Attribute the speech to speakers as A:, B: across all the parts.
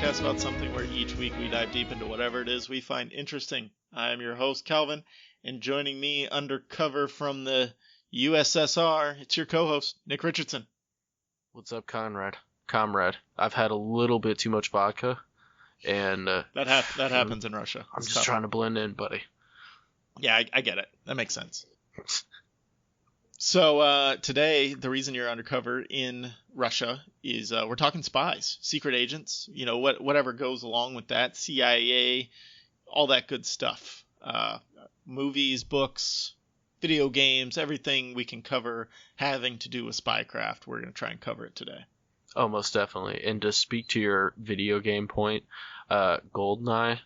A: podcast about something where each week we dive deep into whatever it is we find interesting. I am your host, Calvin, and joining me undercover from the USSR, it's your co-host, Nick Richardson.
B: What's up, Comrade. I've had a little bit too much vodka, and
A: that happens in Russia.
B: I'm just trying to blend in, buddy.
A: Yeah, I get it. That makes sense. So today, the reason you're undercover in Russia is we're talking spies, secret agents, whatever goes along with that, CIA, all that good stuff. Movies, books, video games, everything we can cover having to do with spycraft, we're going to try and cover it today.
B: Oh, most definitely. And to speak to your video game point, GoldenEye,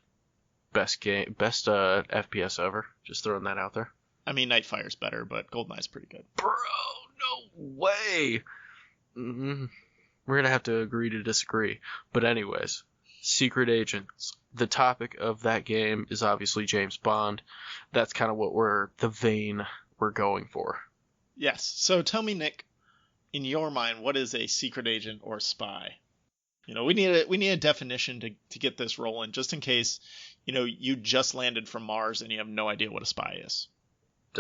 B: best FPS ever. Just throwing that out there.
A: I mean, Nightfire's better, but GoldenEye's pretty good.
B: Bro, no way. We're going to have to agree to disagree. But anyways, secret agents. The topic of that game is obviously James Bond. That's kind of the vein we're going for.
A: Yes. So tell me, Nick, in your mind, what is a secret agent or spy? We need a definition to get this rolling, just in case, you just landed from Mars and you have no idea what a spy is.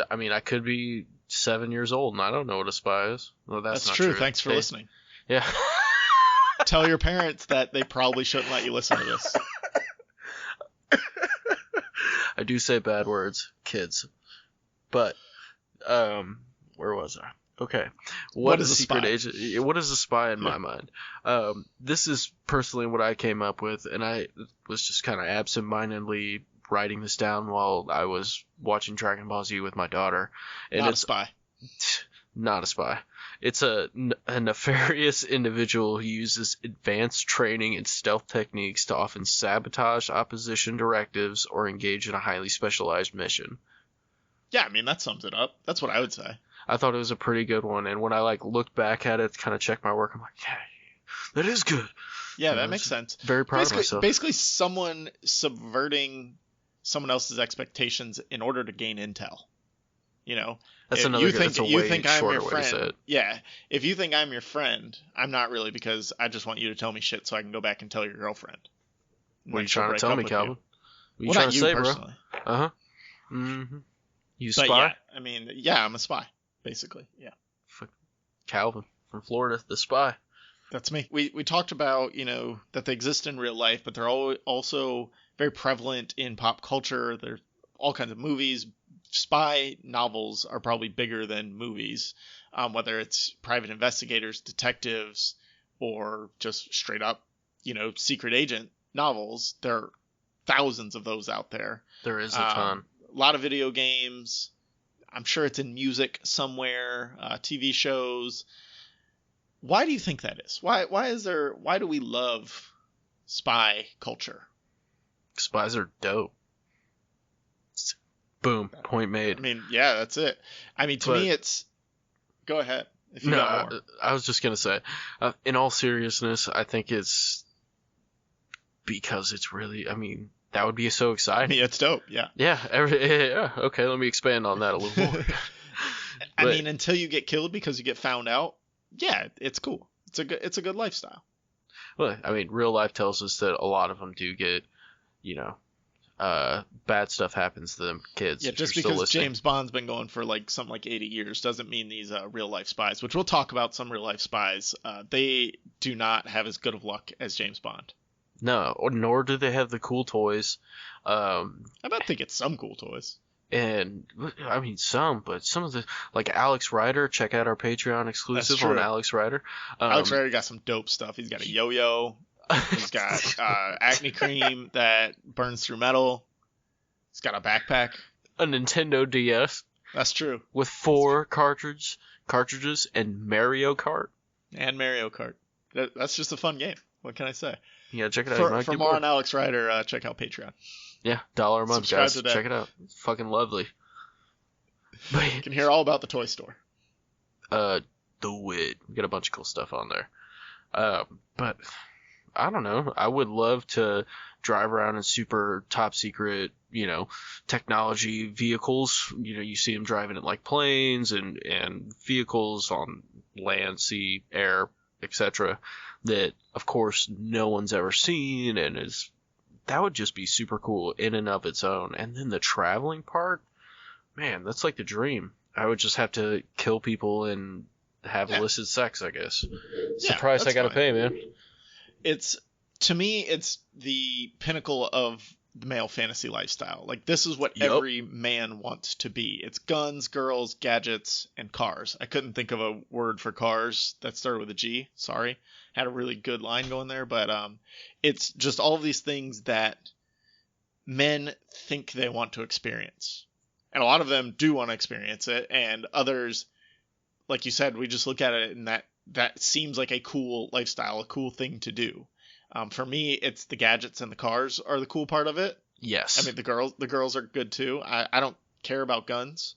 B: I mean, I could be 7 years old and I don't know what a spy is. Well, that's not
A: true. Thanks for listening.
B: Yeah.
A: Tell your parents that they probably shouldn't let you listen to this.
B: I do say bad words, kids. But, where was I? Okay. What is a secret agent? What is a spy in my mind? This is personally what I came up with, and I was just kind of absentmindedly writing this down while I was watching Dragon Ball Z with my daughter. And
A: Not a spy.
B: Not a spy. It's a nefarious individual who uses advanced training and stealth techniques to often sabotage opposition directives or engage in a highly specialized mission.
A: Yeah, I mean, that sums it up. That's what I would say.
B: I thought it was a pretty good one, and when I looked back at it to kind of check my work, I'm like, yeah, that is good.
A: Yeah, that makes sense.
B: Very proud of myself.
A: Basically, someone subverting someone else's expectations in order to gain intel.
B: That's another good. That's a way shorter way to say it.
A: Yeah, if you think I'm your friend, I'm not really, because I just want you to tell me shit so I can go back and tell your girlfriend.
B: What are you trying to tell me, Calvin?
A: What are you trying to say, bro?
B: Uh-huh. Mm-hmm. You
A: spy?
B: Yeah,
A: I mean, yeah, I'm a spy, basically. Yeah.
B: Calvin from Florida, the spy.
A: That's me. We talked about, that they exist in real life, but they're also very prevalent in pop culture. There's all kinds of movies. Spy novels are probably bigger than movies, whether it's private investigators, detectives, or just straight up, secret agent novels. There are thousands of those out there.
B: There is a ton.
A: A lot of video games. I'm sure it's in music somewhere, TV shows. Why do you think that is? Why do we love spy culture?
B: Spies are dope. Boom. Point made.
A: I mean, yeah, that's it. I mean, to me, it's... Go ahead. If you got more.
B: I was just going to say, in all seriousness, I think it's because it's really, I mean, that would be so exciting.
A: I mean, it's dope, yeah.
B: Yeah, yeah. Okay, let me expand on that a little more.
A: I mean, until you get killed because you get found out, yeah, it's cool. It's a good lifestyle.
B: Well, I mean, real life tells us that a lot of them do get, bad stuff happens to them kids.
A: Yeah, just because James Bond's been going for something like 80 years doesn't mean these real life spies, which we'll talk about some real life spies. They do not have as good of luck as James Bond.
B: No, nor do they have the cool toys.
A: I bet they get some cool toys.
B: And I mean but some of the Alex Rider. Check out our Patreon exclusive on Alex Rider.
A: Alex Rider got some dope stuff. He's got a yo-yo. He's got acne cream that burns through metal. He's got a backpack.
B: A Nintendo DS.
A: That's true.
B: With 4 cartridges and Mario Kart.
A: And Mario Kart. That's just a fun game. What can I say?
B: Yeah, check it out.
A: For more on Alex Rider, check out Patreon.
B: Yeah, $1 a month,
A: Subscribe
B: guys.
A: today.
B: Check it out. It's fucking lovely.
A: You can hear all about the toy store.
B: Do it. We got a bunch of cool stuff on there. But I don't know. I would love to drive around in super top secret, technology vehicles. You see them driving it like planes and vehicles on land, sea, air, etc. that, of course, no one's ever seen, and that would just be super cool in and of its own. And then the traveling part, man, that's like the dream. I would just have to kill people and have illicit sex, I guess. It's the price I gotta pay, man.
A: To me, it's the pinnacle of the male fantasy lifestyle. Like, this is what every man wants to be. It's guns, girls, gadgets, and cars. I couldn't think of a word for cars that started with a G. Sorry. Had a really good line going there, but it's just all of these things that men think they want to experience. And a lot of them do want to experience it, and others, like you said, we just look at it and that seems like a cool lifestyle, a cool thing to do. For me, it's the gadgets and the cars are the cool part of it.
B: Yes.
A: I mean, the girls are good too. I don't care about guns.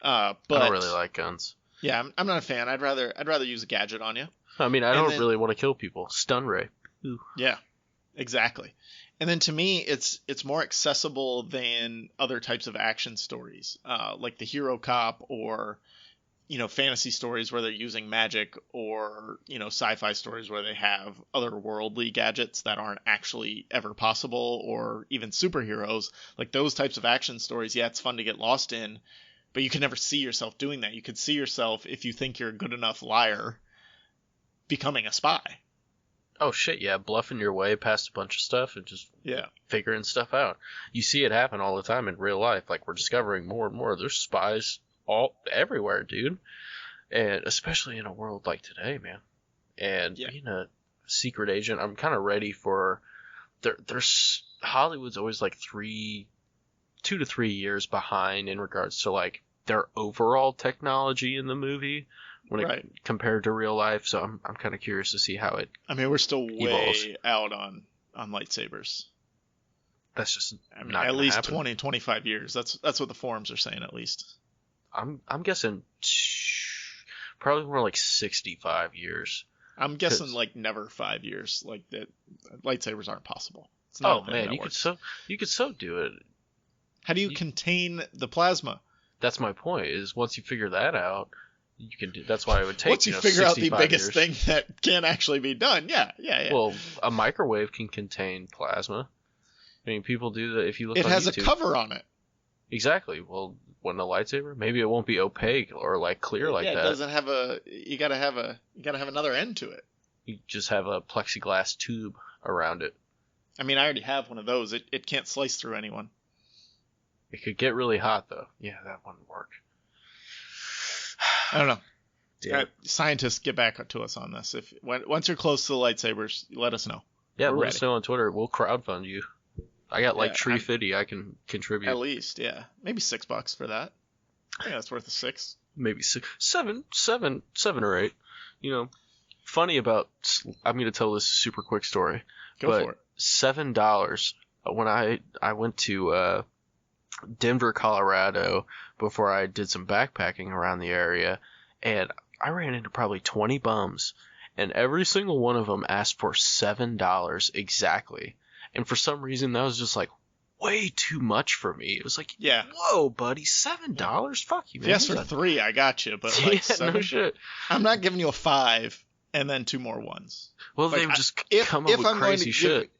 A: But
B: I don't really like guns.
A: Yeah, I'm not a fan. I'd rather use a gadget on you.
B: I mean, I don't really want to kill people. Stun ray. Ooh.
A: Yeah, exactly. And then to me, it's more accessible than other types of action stories, like the hero cop or, fantasy stories where they're using magic, or, sci-fi stories where they have otherworldly gadgets that aren't actually ever possible, or even superheroes. Like those types of action stories, yeah, it's fun to get lost in, but you can never see yourself doing that. You could see yourself, if you think you're a good enough liar, becoming a spy.
B: Oh shit, yeah, bluffing your way past a bunch of stuff and just figuring stuff out. You see it happen all the time in real life. Like, we're discovering more and more. There's spies everywhere, dude. And especially in a world like today, man. And being a secret agent, I'm kind of ready for... There's Hollywood's always like 2 to 3 years behind in regards to like their overall technology in the movie. Compared to real life, so I'm kind of curious to see how it.
A: I mean, we're still way out on lightsabers.
B: That's just
A: not at least happen. 20, 25 years. That's what the forums are saying, at least.
B: I'm guessing probably more like 65 years.
A: I'm guessing like never 5 years. Like that, lightsabers aren't possible. It's not
B: man, you could so do it.
A: How do you contain the plasma?
B: That's my point. Is once you figure that out. You can do. That's why it would take.
A: Once you figure out the biggest thing that can actually be done, yeah.
B: Well, a microwave can contain plasma. I mean, people do that. If you look,
A: it
B: on
A: has
B: YouTube,
A: a cover on it.
B: Exactly. Well, when a lightsaber, maybe it won't be opaque or like clear like that.
A: Yeah, it doesn't have a. You gotta have another end to it.
B: You just have a plexiglass tube around it.
A: I mean, I already have one of those. It can't slice through anyone.
B: It could get really hot though. Yeah, that wouldn't work.
A: I don't know. Scientists, get back to us on this. Once you're close to the lightsabers, let us know.
B: Yeah, let us know on Twitter. We'll crowdfund you. I got like $350 I can contribute.
A: At least, yeah. Maybe $6 for that. I think that's worth a 6.
B: Maybe 7 or 8. Funny about. I'm gonna tell this super quick story.
A: Go for it.
B: $7 when I went to Denver, Colorado, before I did some backpacking around the area, and I ran into probably 20 bums, and every single one of them asked for $7 exactly. And for some reason, that was just like way too much for me. It was like, whoa, buddy, $7? Fuck you, man.
A: Yes, for 3, I got you, but like 7,
B: no shit.
A: I'm not giving you a 5 and then 2 more ones.
B: Well, like, they would just come up with crazy shit.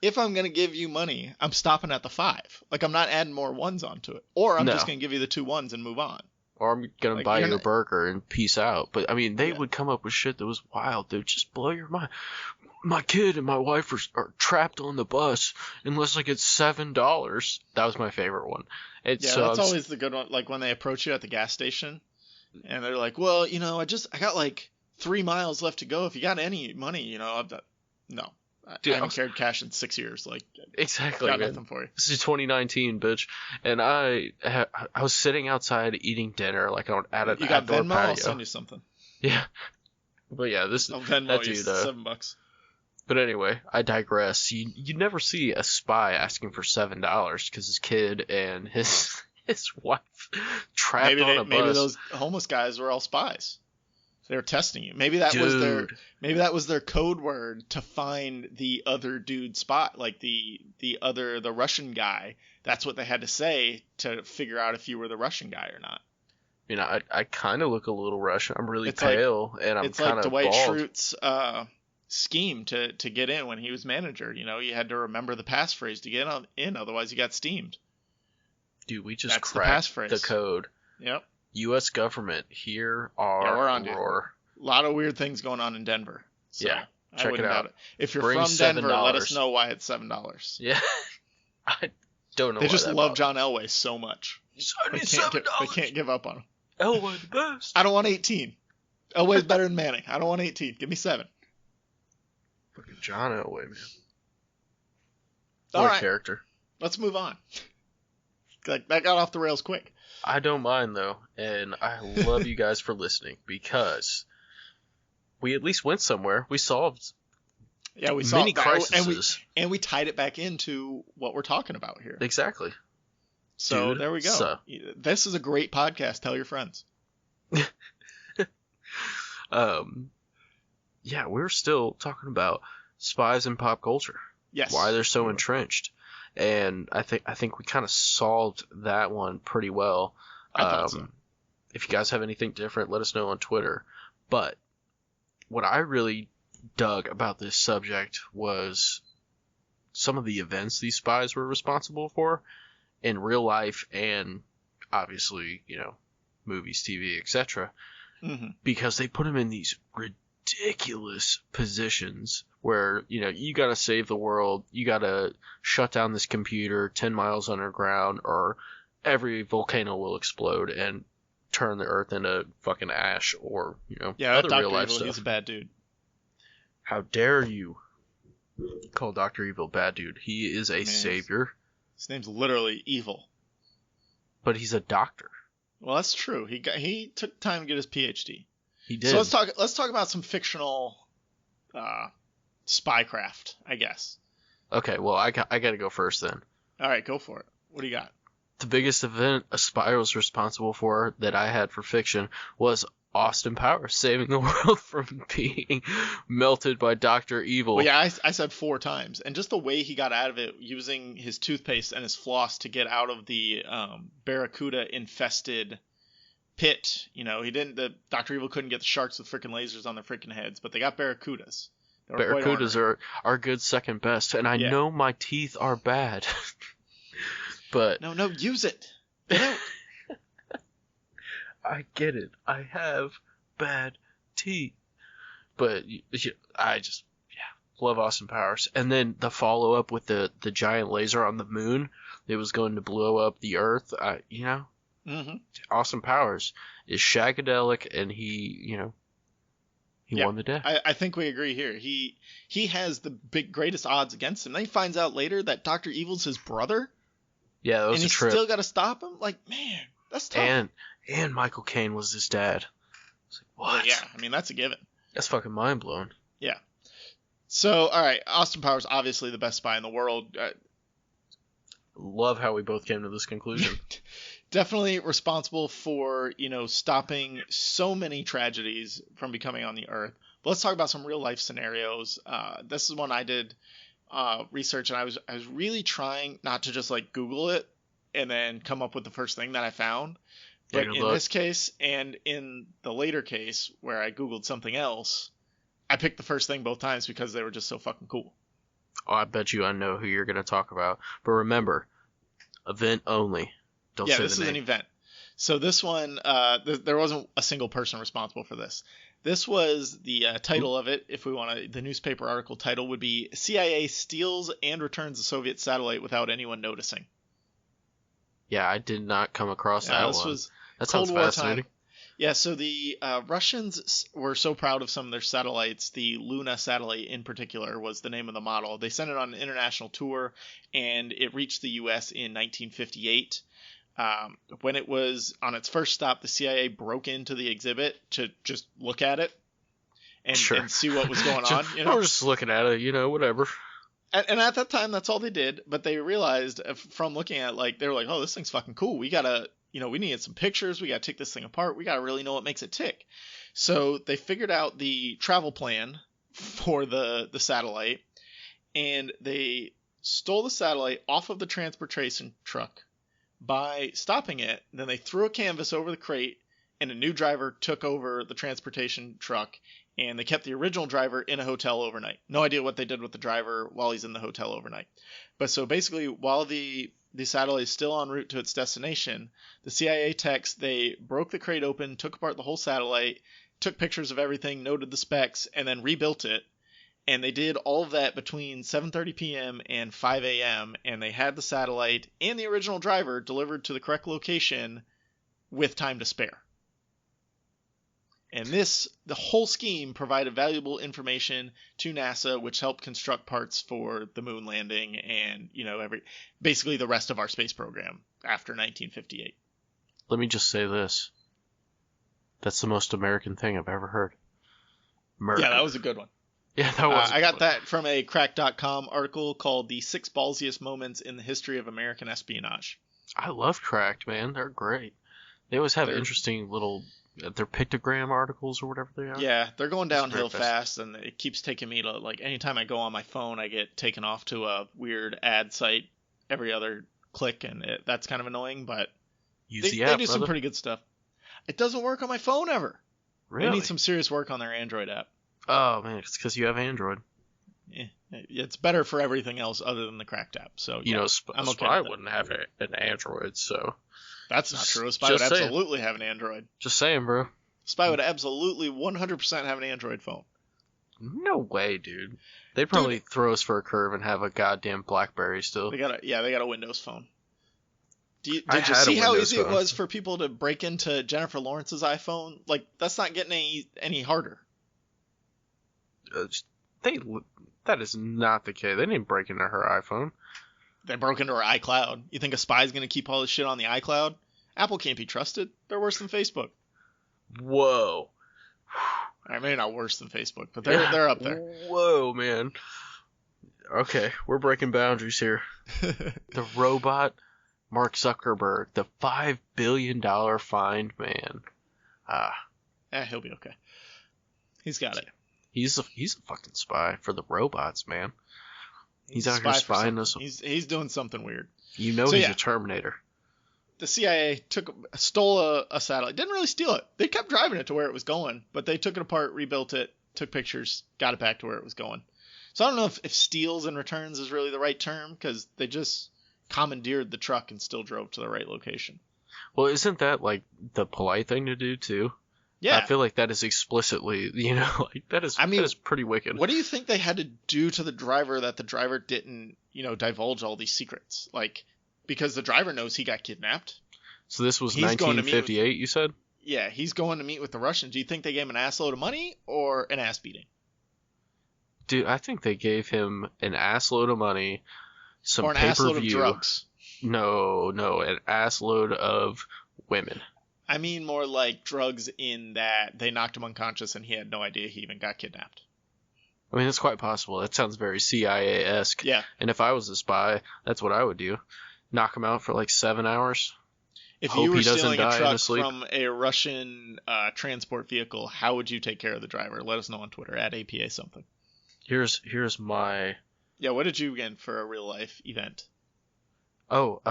A: If I'm going to give you money, I'm stopping at the 5. Like, I'm not adding more 1s onto it. Or I'm just going to give you the 2 1s and move on.
B: Or I'm going to buy you a burger and peace out. But, I mean, they would come up with shit that was wild. They would just blow your mind. My kid and my wife are trapped on the bus unless I get $7. That was my favorite one.
A: That's always the good one. Like, when they approach you at the gas station, and they're like, well, I got like 3 miles left to go. If you got any money, no. Dude, I haven't carried cash in 6 years. Like,
B: exactly,
A: got
B: man.
A: Nothing for you.
B: This is 2019, bitch. And I was sitting outside eating dinner, like at an
A: you got
B: outdoor
A: Venmo?
B: patio.
A: I'll send you something.
B: Yeah, but yeah,
A: I'll Venmo you $7.
B: But anyway, I digress. You never see a spy asking for $7 because his kid and his wife trapped on a bus.
A: Maybe those homeless guys were all spies. They were testing you. Maybe that was their code word to find the other dude spot, like the Russian guy. That's what they had to say to figure out if you were the Russian guy or not.
B: I kind of look a little Russian. I'm really pale, and I'm kind of bald.
A: It's like Dwight Schrute's scheme to get in when he was manager. You know, you had to remember the passphrase to get in, otherwise you got steamed.
B: Dude, we just
A: That's
B: cracked
A: the passphrase.
B: the code.
A: Yep.
B: U.S. government, here are
A: we're on
B: roar.
A: A lot of weird things going on in Denver. So
B: yeah,
A: check it out. If you're
B: Bring
A: from Denver,
B: $7.
A: let us know why it's $7.
B: Yeah. I don't know.
A: They just love John Elway so much.
B: They
A: can't give up on him.
B: Elway the best.
A: I don't want 18. Elway's better than Manning. I don't want 18. Give me 7.
B: Fucking John Elway, man.
A: All right.
B: Character.
A: Let's move on. That got off the rails quick.
B: I don't mind, though, and I love you guys for listening, because we at least went somewhere. We solved
A: we solved
B: many crises.
A: And we tied it back into what we're talking about here.
B: Exactly.
A: So there we go. This is a great podcast. Tell your friends.
B: Yeah, we're still talking about spies in pop culture.
A: Yes.
B: Why they're so entrenched. And I think we kind of solved that one pretty well.
A: I thought so.
B: If you guys have anything different, let us know on Twitter. But what I really dug about this subject was some of the events these spies were responsible for in real life and obviously, movies, TV, etc.
A: Mm-hmm.
B: Because they put them in these ridiculous positions where, you got to save the world, you got to shut down this computer 10 miles underground, or every volcano will explode and turn the earth into fucking ash, or, other real life stuff.
A: He's a bad dude.
B: How dare you call Dr. Evil bad dude? He is a savior.
A: His name's literally Evil.
B: But he's a doctor.
A: Well, that's true. He took time to get his PhD.
B: He did.
A: So let's talk about some fictional spycraft, I guess.
B: Okay, well, I got to go first then.
A: All right, go for it. What do you got?
B: The biggest event a spy was responsible for that I had for fiction was Austin Powers saving the world from being melted by Dr. Evil.
A: Well, yeah, I said 4 times. And just the way he got out of it, using his toothpaste and his floss to get out of the barracuda-infested pit. Dr. Evil couldn't get the sharks with freaking lasers on their freaking heads, but they got barracudas.
B: Barracudas are good second best, and I know my teeth are bad. But
A: no, use it. Get out.
B: I get it. I have bad teeth. But I just love Austin Powers. And then the follow-up with the giant laser on the moon, it was going to blow up the Earth.
A: Mm-hmm.
B: Austin Powers is shagadelic, and he won the day.
A: I think we agree here. He has the greatest odds against him. Then he finds out later that Dr. Evil's his brother.
B: Yeah, that was a trip.
A: And he's still got to stop him? Like, man, that's tough.
B: And Michael Caine was his dad. It's like, what?
A: Well, yeah, I mean, that's a given.
B: That's fucking mind-blowing.
A: Yeah. So, all right, Austin Powers, obviously the best spy in the world.
B: Love how we both came to this conclusion.
A: Definitely responsible for, stopping so many tragedies from becoming on the Earth. But let's talk about some real-life scenarios. This is one I did research, and I was really trying not to just Google it and then come up with the first thing that I found. But in this case, and in the later case where I Googled something else, I picked the first thing both times because they were just so fucking cool.
B: Oh, I bet you I know who you're going to talk about. But remember, event only. Don't say the name. Yeah,
A: this is an event. So this one, there wasn't a single person responsible for this. This was the title of it. If we want to, the newspaper article title would be CIA steals and returns a Soviet satellite without anyone noticing.
B: Yeah, I did not come across that
A: this
B: one.
A: Was
B: that sounds fascinating.
A: Time. Yeah, so the Russians were so proud of some of their satellites. The Luna satellite in particular was the name of the model. They sent it on an international tour, and it reached the U.S. in 1958. When it was on its first stop, the CIA broke into the exhibit to just look at it and see what was going on.
B: We're just looking at it, whatever.
A: And at that time, that's all they did. But they realized from looking at it, they were like, oh, this thing's fucking cool. We gotta, we needed some pictures. We gotta take this thing apart. We gotta really know what makes it tick. So they figured out the travel plan for the satellite, and they stole the satellite off of the transportation truck by stopping it. Then they threw a canvas over the crate, and a new driver took over the transportation truck and they kept the original driver in a hotel overnight. No idea what they did with the driver while he's in the hotel overnight. But so basically, while the satellite is still en route to its destination, the CIA techs, they broke the crate open, took apart the whole satellite, took pictures of everything, noted the specs, and then rebuilt it. And they did all of that between 7:30 p.m. and 5 a.m. And they had the satellite and the original driver delivered to the correct location with time to spare. And the whole scheme provided valuable information to NASA, which helped construct parts for the moon landing and, basically the rest of our space program after 1958.
B: Let me just say this. That's the most American thing I've ever heard. America.
A: Yeah, that was a good one.
B: Yeah, that was.
A: I got that from a Crack.com article called "The 6 Ballsiest Moments in the History of American Espionage."
B: I love Cracked, man. They're great. They always have interesting little. Their pictogram articles or whatever they are.
A: Yeah, they're going downhill fast, and it keeps taking me to, anytime I go on my phone, I get taken off to a weird ad site every other click, and that's kind of annoying, but they do some pretty good stuff. It doesn't work on my phone ever.
B: Really?
A: They need some serious work on their Android app.
B: Oh, man, it's because you have Android.
A: Yeah, it's better for everything else other than the Cracked app, so
B: I'm okay. Spy wouldn't have an Android, so...
A: That's not true. Spy would absolutely have an Android.
B: Just saying, bro.
A: Spy would absolutely 100% have an Android phone.
B: No way, dude. They'd probably throw us for a curve and have a goddamn BlackBerry still.
A: They got a Windows phone. Did you see how easy it was for people to break into Jennifer Lawrence's iPhone? That's not getting any harder.
B: That is not the case. They didn't break into her iPhone.
A: They broke into her iCloud. You think a spy's going to keep all this shit on the iCloud? Apple can't be trusted. They're worse than Facebook.
B: Whoa.
A: I mean, not worse than Facebook, but they're up there.
B: Whoa, man. Okay, we're breaking boundaries here. The robot Mark Zuckerberg, the $5 billion find man.
A: He'll be okay. He's got it.
B: He's a fucking spy for the robots, man. He's out here spying us.
A: He's doing something weird.
B: He's a Terminator.
A: The CIA stole a satellite. Didn't really steal it. They kept driving it to where it was going, but they took it apart, rebuilt it, took pictures, got it back to where it was going. So I don't know if steals and returns is really the right term, because they just commandeered the truck and still drove to the right location.
B: Well, isn't that the polite thing to do too? Yeah. I feel like that is explicitly, that is pretty wicked.
A: What do you think they had to do to the driver that the driver didn't, divulge all these secrets? Because the driver knows he got kidnapped.
B: So this was 1958, you said?
A: Yeah, he's going to meet with the Russians. Do you think they gave him an assload of money or an ass beating?
B: Dude, I think they gave him an assload of money, some pay-per-view. Or an assload of drugs. No, an assload of women.
A: I mean more like drugs in that they knocked him unconscious and he had no idea he even got kidnapped.
B: I mean, it's quite possible. That sounds very CIA-esque.
A: Yeah.
B: And if I was a spy, that's what I would do. Knock him out for 7 hours.
A: If you were stealing a truck from a Russian transport vehicle, how would you take care of the driver? Let us know on Twitter, @APA something.
B: Here's my...
A: Yeah, what did you get for a real-life event?
B: Oh,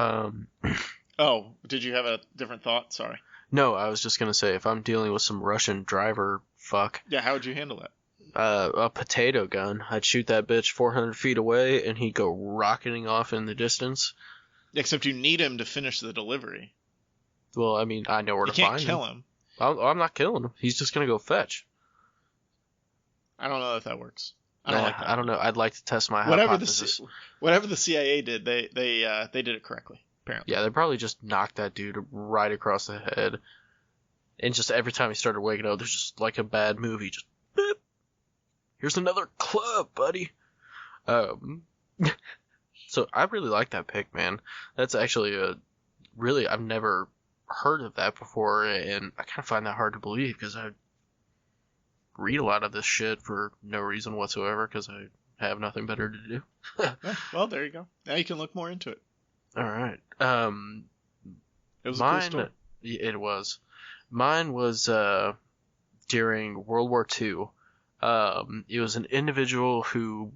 A: Oh, did you have a different thought? Sorry.
B: No, I was just going to say, if I'm dealing with some Russian driver fuck...
A: Yeah, how would you handle that?
B: A potato gun. I'd shoot that bitch 400 feet away, and he'd go rocketing off in the distance.
A: Except you need him to finish the delivery.
B: Well, I mean, I know where to find him.
A: You can't kill him.
B: I'm not killing him. He's just going to go fetch.
A: I don't know if that works. I don't like that.
B: I don't know. I'd like to test my hypothesis.
A: Whatever the CIA did, they did it correctly. Apparently.
B: Yeah, they probably just knocked that dude right across the head. And just every time he started waking up, there's just like a bad movie. Just, beep. Here's another club, buddy. So I really like that pick, man. That's actually I've never heard of that before, and I kind of find that hard to believe because I read a lot of this shit for no reason whatsoever because I have nothing better to do.
A: Yeah, well, there you go. Now you can look more into it.
B: All right.
A: It was a cool story.
B: It was. Mine was during World War II. It was an individual who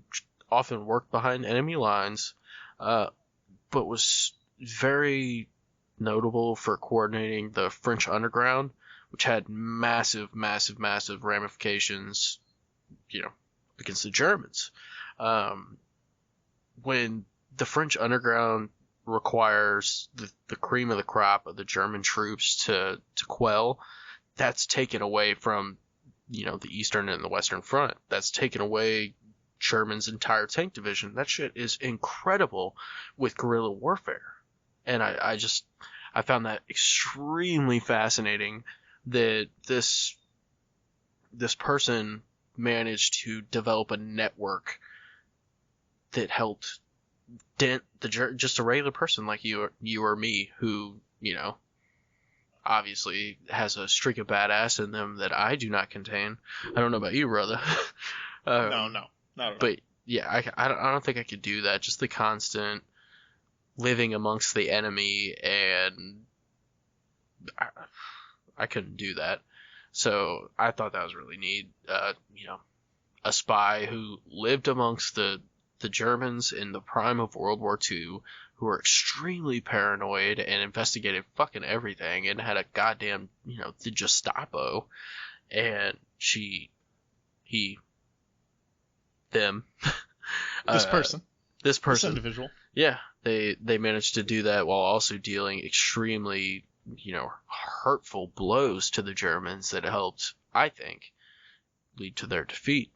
B: often worked behind enemy lines, but was very notable for coordinating the French underground, which had massive, massive, massive ramifications, against the Germans. When the French underground requires the cream of the crop of the German troops to quell, that's taken away from, the Eastern and the Western Front. That's taken away Sherman's entire tank division. That shit is incredible with guerrilla warfare. And I found that extremely fascinating that this person managed to develop a network that helped dent just a regular person like you or me who, obviously has a streak of badass in them that I do not contain. I don't know about you, brother.
A: No, not at all.
B: But yeah, I don't think I could do that. Just the constant living amongst the enemy, and I couldn't do that. So I thought that was really neat. A spy who lived amongst the Germans in the prime of World War II, who were extremely paranoid and investigated fucking everything, and had a goddamn, the Gestapo, and
A: this individual.
B: Yeah, they managed to do that while also dealing extremely, hurtful blows to the Germans that helped, I think, lead to their defeat.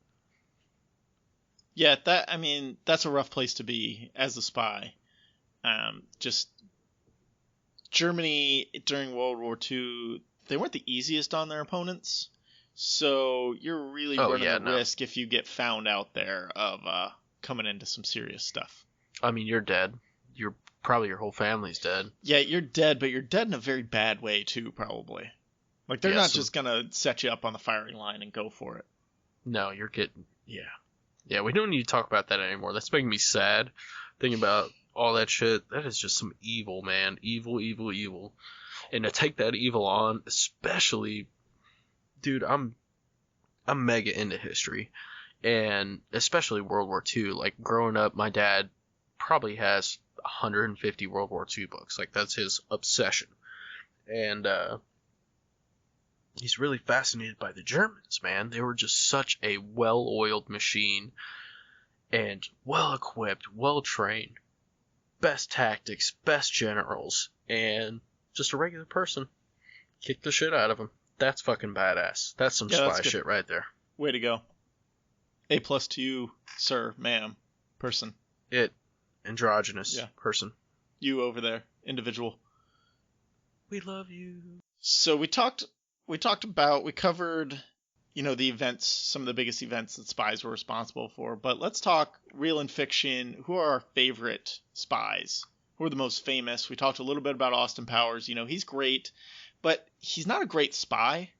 A: Yeah, that's a rough place to be as a spy. Just Germany during World War II, they weren't the easiest on their opponents. So you're really running the risk if you get found out there of coming into some serious stuff.
B: I mean, you're dead. You're probably your whole family's dead.
A: Yeah, you're dead, but you're dead in a very bad way too, probably. Like they're not just gonna set you up on the firing line and go for it.
B: No, you're getting yeah. We don't need to talk about that anymore. That's making me sad. Thinking about all that shit. That is just some evil, man. Evil, evil, evil. And to take that evil on, especially, dude, I'm mega into history, and especially World War II. Like growing up, my dad probably has 150 World War II books. Like that's his obsession, and he's really fascinated by the Germans, man. They were just such a well-oiled machine, and well-equipped, well-trained, best tactics, best generals, and just a regular person. Kick the shit out of them. That's fucking badass. That's some spy shit right there.
A: Way to go. A+ to you, sir, ma'am, person.
B: Androgynous person.
A: You over there, individual.
B: We love you.
A: So we covered, the events, some of the biggest events that spies were responsible for, but let's talk real and fiction. Who are our favorite spies? Who are the most famous? We talked a little bit about Austin Powers. He's great, but he's not a great spy.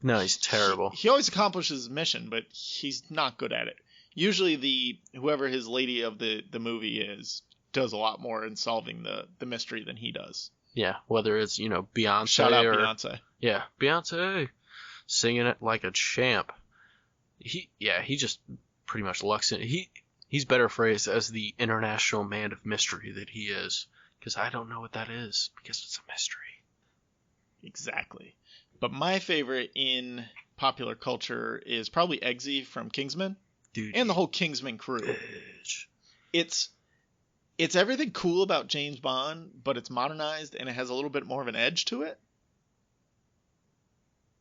B: No, he's terrible.
A: He always accomplishes his mission, but he's not good at it. Usually whoever his lady of the movie is does a lot more in solving the mystery than he does.
B: Yeah, whether it's, Beyonce.
A: Shout out Beyonce.
B: Yeah, Beyonce singing it like a champ. He just pretty much lucks in. He's better phrased as the international man of mystery that he is, because I don't know what that is, because it's a mystery. Exactly.
A: But my favorite in popular culture is probably Eggsy from Kingsman.
B: Dude,
A: and the whole Kingsman crew.
B: Bitch.
A: It's everything cool about James Bond, but it's modernized and it has a little bit more of an edge to it.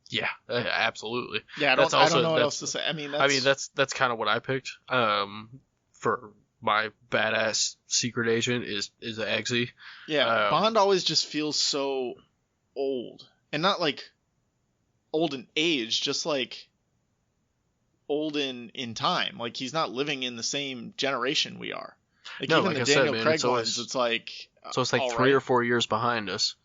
B: Yeah, absolutely.
A: Yeah, I don't know what else to say.
B: That's kind of what I picked. For my badass secret agent is Eggsy.
A: Yeah, Bond always just feels so old, and not like old in age, just like old in time. Like he's not living in the same generation we are. Like
B: no,
A: even
B: like
A: the
B: I
A: Daniel
B: said, man,
A: Craig ones, it's like
B: three or 4 years behind us.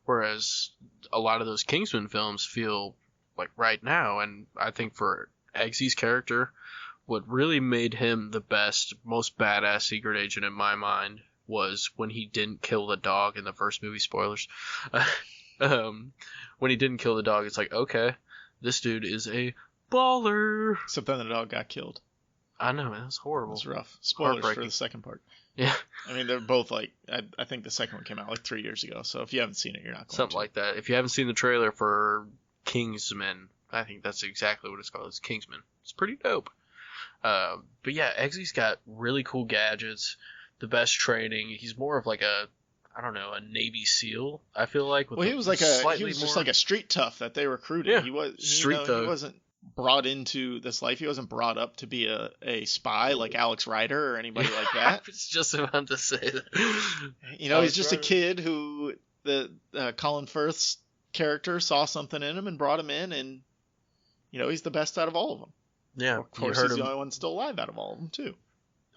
B: Whereas a lot of those Kingsman films feel like right now, and I think for Eggsy's character, what really made him the best, most badass secret agent in my mind was when he didn't kill the dog in the first movie. Spoilers. When he didn't kill the dog, it's like, okay, this dude is a baller.
A: Except then the dog got killed.
B: I know, man. It's horrible.
A: It's rough. Spoilers for the second part.
B: Yeah.
A: I mean, they're both like, I think the second one came out like 3 years ago. So if you haven't seen it, you're not going
B: Something like that. If you haven't seen the trailer for Kingsman, I think that's exactly what it's called. It's Kingsman. It's pretty dope. But yeah, Eggsy's got really cool gadgets, the best training. He's more of like a Navy SEAL, I feel like.
A: Well, he was just like a street tough that they recruited.
B: Yeah,
A: he was
B: street thug.
A: He wasn't brought into this life. He wasn't brought up to be a spy like Alex Rider or anybody like that.
B: I was just about to say that.
A: He's just a kid who the Colin Firth's character saw something in him and brought him in, and he's the best out of all of them.
B: Yeah,
A: of course, he's the only one still alive out of all of them too.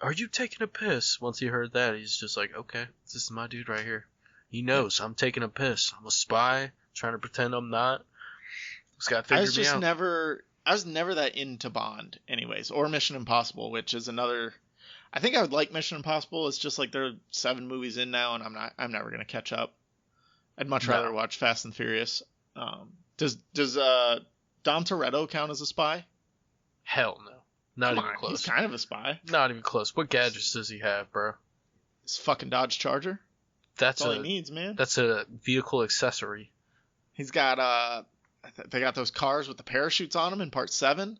B: Are you taking a piss? Once he heard that, he's just like, okay, this is my dude right here. He knows I'm taking a piss. I'm a spy, trying to pretend I'm not. This guy figured me out.
A: I was never that into Bond, anyways, or Mission Impossible, which is another. I think I would like Mission Impossible. It's just like there are 7 movies in now, and I'm never gonna catch up. I'd much rather watch Fast and Furious. Does Dom Toretto count as a spy?
B: Hell no. Not even close.
A: He's kind of a spy.
B: Not even close. What gadgets does he have, bro?
A: His fucking Dodge Charger. That's all he needs, man.
B: That's a vehicle accessory.
A: He's got they got those cars with the parachutes on them in Part 7.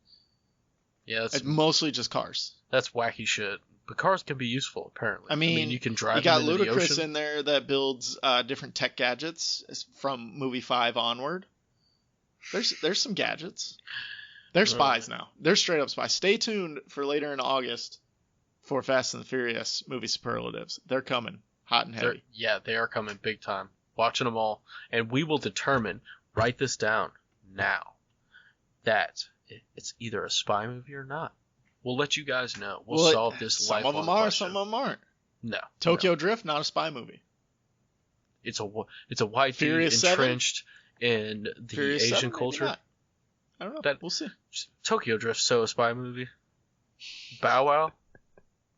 B: Yeah,
A: it's mostly just cars.
B: That's wacky shit. But cars can be useful, apparently. I mean you can drive.
A: You got
B: them into
A: Ludacris
B: the
A: in there that builds different tech gadgets from movie 5 onward. There's some gadgets. They're spies now. They're straight up spies. Stay tuned for later in August for Fast and the Furious movie superlatives. They're coming hot and heavy.
B: They are coming big time. Watching them all. And we will determine, write this down now, that it's either a spy movie or not. We'll let you guys know. We'll solve this lifelong question.
A: Some of them are, some of them aren't.
B: No.
A: Tokyo Drift, not a spy movie.
B: It's a white dude entrenched in the
A: Furious
B: Asian
A: 7,
B: culture.
A: I don't know. We'll see.
B: Tokyo Drift, so a spy movie. Bow Wow.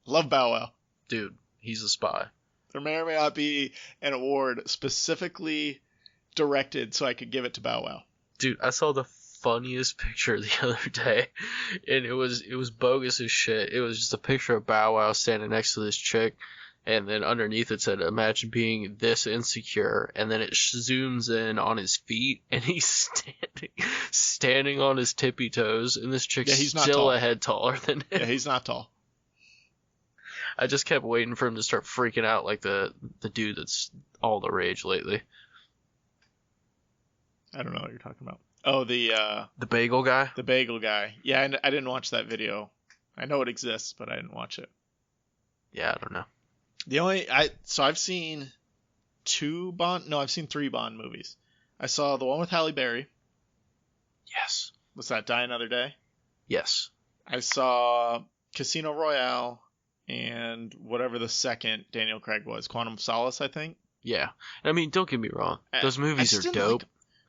A: Love Bow Wow.
B: Dude, he's a spy.
A: There may or may not be an award specifically directed so I could give it to Bow Wow.
B: Dude, I saw the funniest picture the other day, and it was bogus as shit. It was just a picture of Bow Wow standing next to this chick, and then underneath it said, imagine being this insecure, and then it zooms in on his feet, and he's standing on his tippy toes, and this chick's still a head taller than him.
A: Yeah, he's not tall.
B: I just kept waiting for him to start freaking out like the dude that's all the rage lately.
A: I don't know what you're talking about. Oh, the
B: bagel guy?
A: The bagel guy. Yeah, I didn't watch that video. I know it exists, but I didn't watch it.
B: Yeah, I don't know.
A: I've seen 3 Bond movies. I saw the one with Halle Berry.
B: Yes.
A: What's that, Die Another Day?
B: Yes.
A: I saw Casino Royale and whatever the second Daniel Craig was, Quantum of Solace, I think.
B: Yeah. I mean, don't get me wrong. Those movies are dope.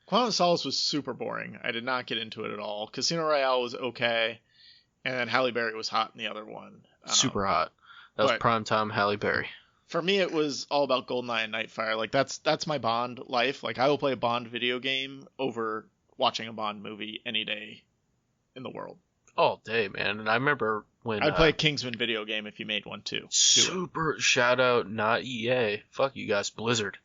A: Quantum of Solace was super boring. I did not get into it at all. Casino Royale was okay, and then Halle Berry was hot in the other one.
B: Super hot. That was primetime Halle Berry.
A: For me, it was all about GoldenEye and Nightfire. Like that's my Bond life. Like I will play a Bond video game over watching a Bond movie any day in the world.
B: All day, man. And I remember when
A: I'd play a Kingsman video game if you made one too.
B: Super shout out, not EA. Fuck you guys, Blizzard.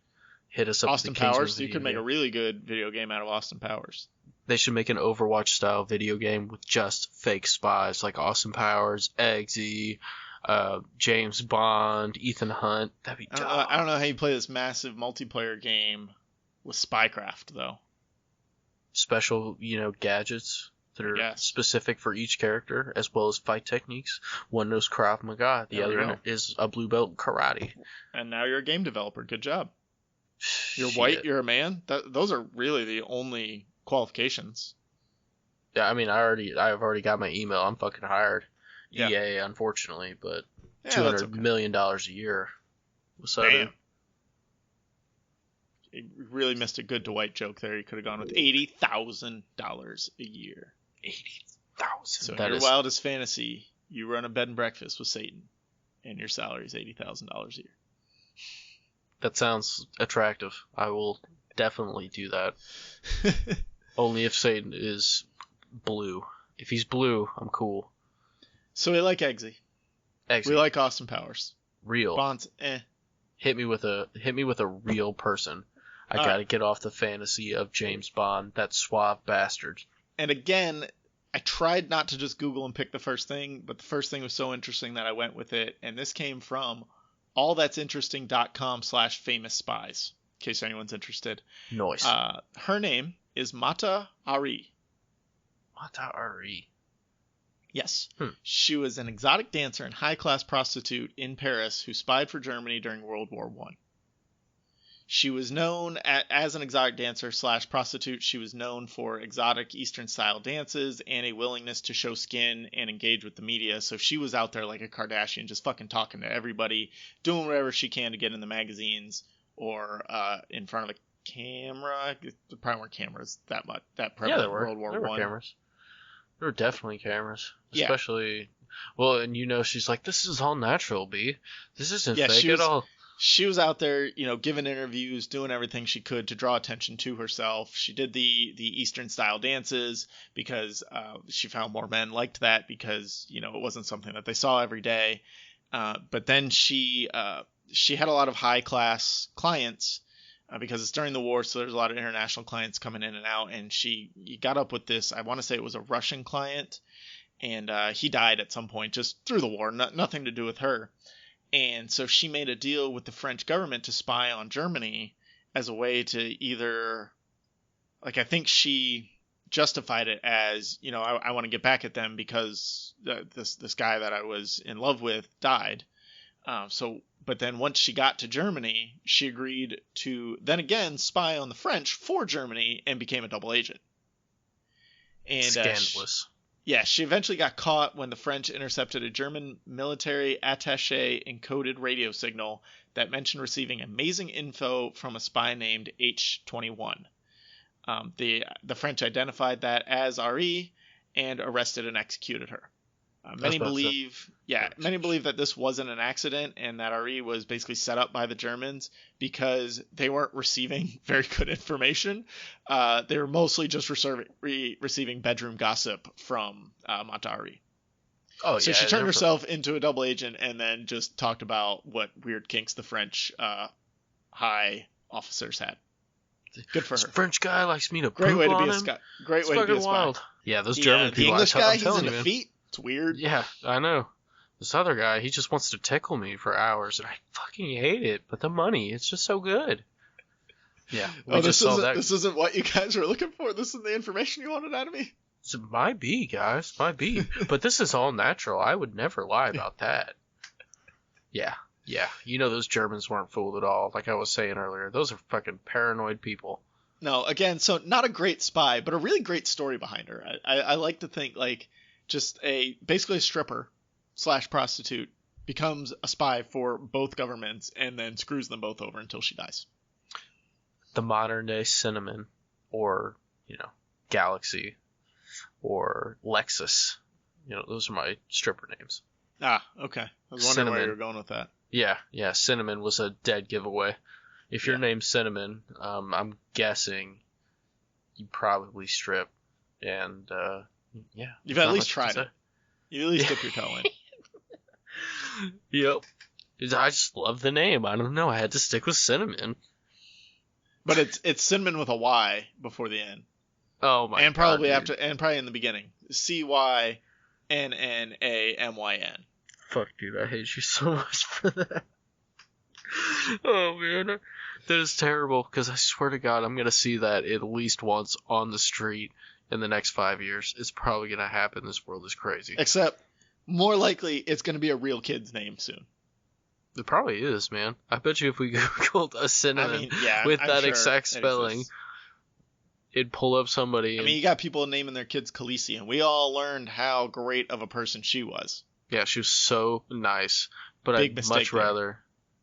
B: Hit us up.
A: Austin Powers. You could make a really good video game out of Austin Powers.
B: They should make an Overwatch style video game with just fake spies like Austin Powers, Eggsy, James Bond, Ethan Hunt. That'd be dope.
A: I don't know how you play this massive multiplayer game with spycraft though.
B: Special, gadgets that are specific for each character, as well as fight techniques. One knows Krav Maga, the other is a blue belt in karate.
A: And now you're a game developer. Good job. You're white, you're a man. Those are really the only qualifications.
B: Yeah, I mean, I've already got my email. I'm fucking hired. Yeah. EA, unfortunately, but $200 million a year. What's up?
A: Damn. You really missed a good Dwight joke there. You could have gone with $80,000 a year.
B: 80,000.
A: So in your wildest fantasy, you run a bed and breakfast with Satan, and your salary is $80,000 a year.
B: That sounds attractive. I will definitely do that. Only if Satan is blue. If he's blue, I'm cool.
A: So we like Eggsy. We like Austin Powers.
B: Real.
A: Bond's
B: Hit me with a real person. I gotta get off the fantasy of James Bond, that suave bastard.
A: And again, I tried not to just Google and pick the first thing, but the first thing was so interesting that I went with it. And this came from allthat'sinteresting.com/famous spies, in case anyone's interested.
B: Nice.
A: Her name is Mata Hari.
B: Mata Hari.
A: Yes. She was an exotic dancer and high-class prostitute in Paris who spied for Germany during World War I. She was known as an exotic dancer / prostitute. She was known for exotic Eastern-style dances and a willingness to show skin and engage with the media. So she was out there like a Kardashian, just fucking talking to everybody, doing whatever she can to get in the magazines or in front of a camera. There probably weren't cameras that prevalent.
B: Yeah, there were.
A: World War
B: There were
A: I.
B: cameras. There were definitely cameras.
A: Yeah.
B: Especially, well, and she's like, this is all natural, B. This isn't fake at all.
A: She was out there, giving interviews, doing everything she could to draw attention to herself. She did the Eastern style dances because she found more men liked that because, it wasn't something that they saw every day. But then she had a lot of high class clients because it's during the war. So there's a lot of international clients coming in and out. And she got up with this, I want to say it was a Russian client. And he died at some point just through the war, nothing to do with her. And so she made a deal with the French government to spy on Germany as a way to either, I think she justified it as, I want to get back at them because this guy that I was in love with died. But then once she got to Germany, she agreed to then again spy on the French for Germany and became a double agent. And
B: scandalous.
A: She eventually got caught when the French intercepted a German military attaché encoded radio signal that mentioned receiving amazing info from a spy named H21. The French identified that as RE and arrested and executed her. Many believe that this wasn't an accident and that RE was basically set up by the Germans because they weren't receiving very good information. They were mostly just receiving bedroom gossip from Mata Hari.
B: Oh,
A: so she turned herself into a double agent and then just talked about what weird kinks the French high officers had. Good for her.
B: This French guy likes me to
A: Great
B: poop
A: way to
B: on
A: be a
B: him.
A: spy. Great way to be a spy.
B: Wild. Yeah, those German people.
A: The English guy, he's into
B: man.
A: feet. It's weird.
B: Yeah, I know. This other guy, he just wants to tickle me for hours, and I fucking hate it. But the money, it's just so good. Yeah.
A: This isn't what you guys were looking for. This is the information you wanted out of me.
B: It might be, guys. Might be. But this is all natural. I would never lie about that. Yeah. Yeah. Those Germans weren't fooled at all. Like I was saying earlier. Those are fucking paranoid people.
A: No, again, so not a great spy, but a really great story behind her. I like to think just basically a stripper / prostitute becomes a spy for both governments and then screws them both over until she dies.
B: The modern day Cinnamon or, Galaxy or Lexus. Those are my stripper names.
A: Ah, okay. I was wondering where you were going with that.
B: Yeah. Cinnamon was a dead giveaway. If your name's Cinnamon, I'm guessing you probably strip. And,
A: You've at least tried it. You at least dip your toe
B: in. Yep. I just love the name. I don't know. I had to stick with Cinnamon.
A: But it's Cinnamon with a Y before the N.
B: Oh my god.
A: And probably
B: dude.
A: probably in the beginning. CYNNAMYN.
B: Fuck, dude, I hate you so much for that. Oh man. That is terrible, because I swear to God, I'm going to see that at least once on the street in the next 5 years. It's probably going to happen. This world is crazy.
A: Except, more likely, it's going to be a real kid's name soon.
B: It probably is, man. I bet you if we Googled a Cinnamon with
A: I'm
B: that
A: sure
B: exact spelling, it'd pull up somebody.
A: I mean, you got people naming their kids Khaleesi, and we all learned how great of a person she was.
B: Yeah, she was so nice, but I'd much rather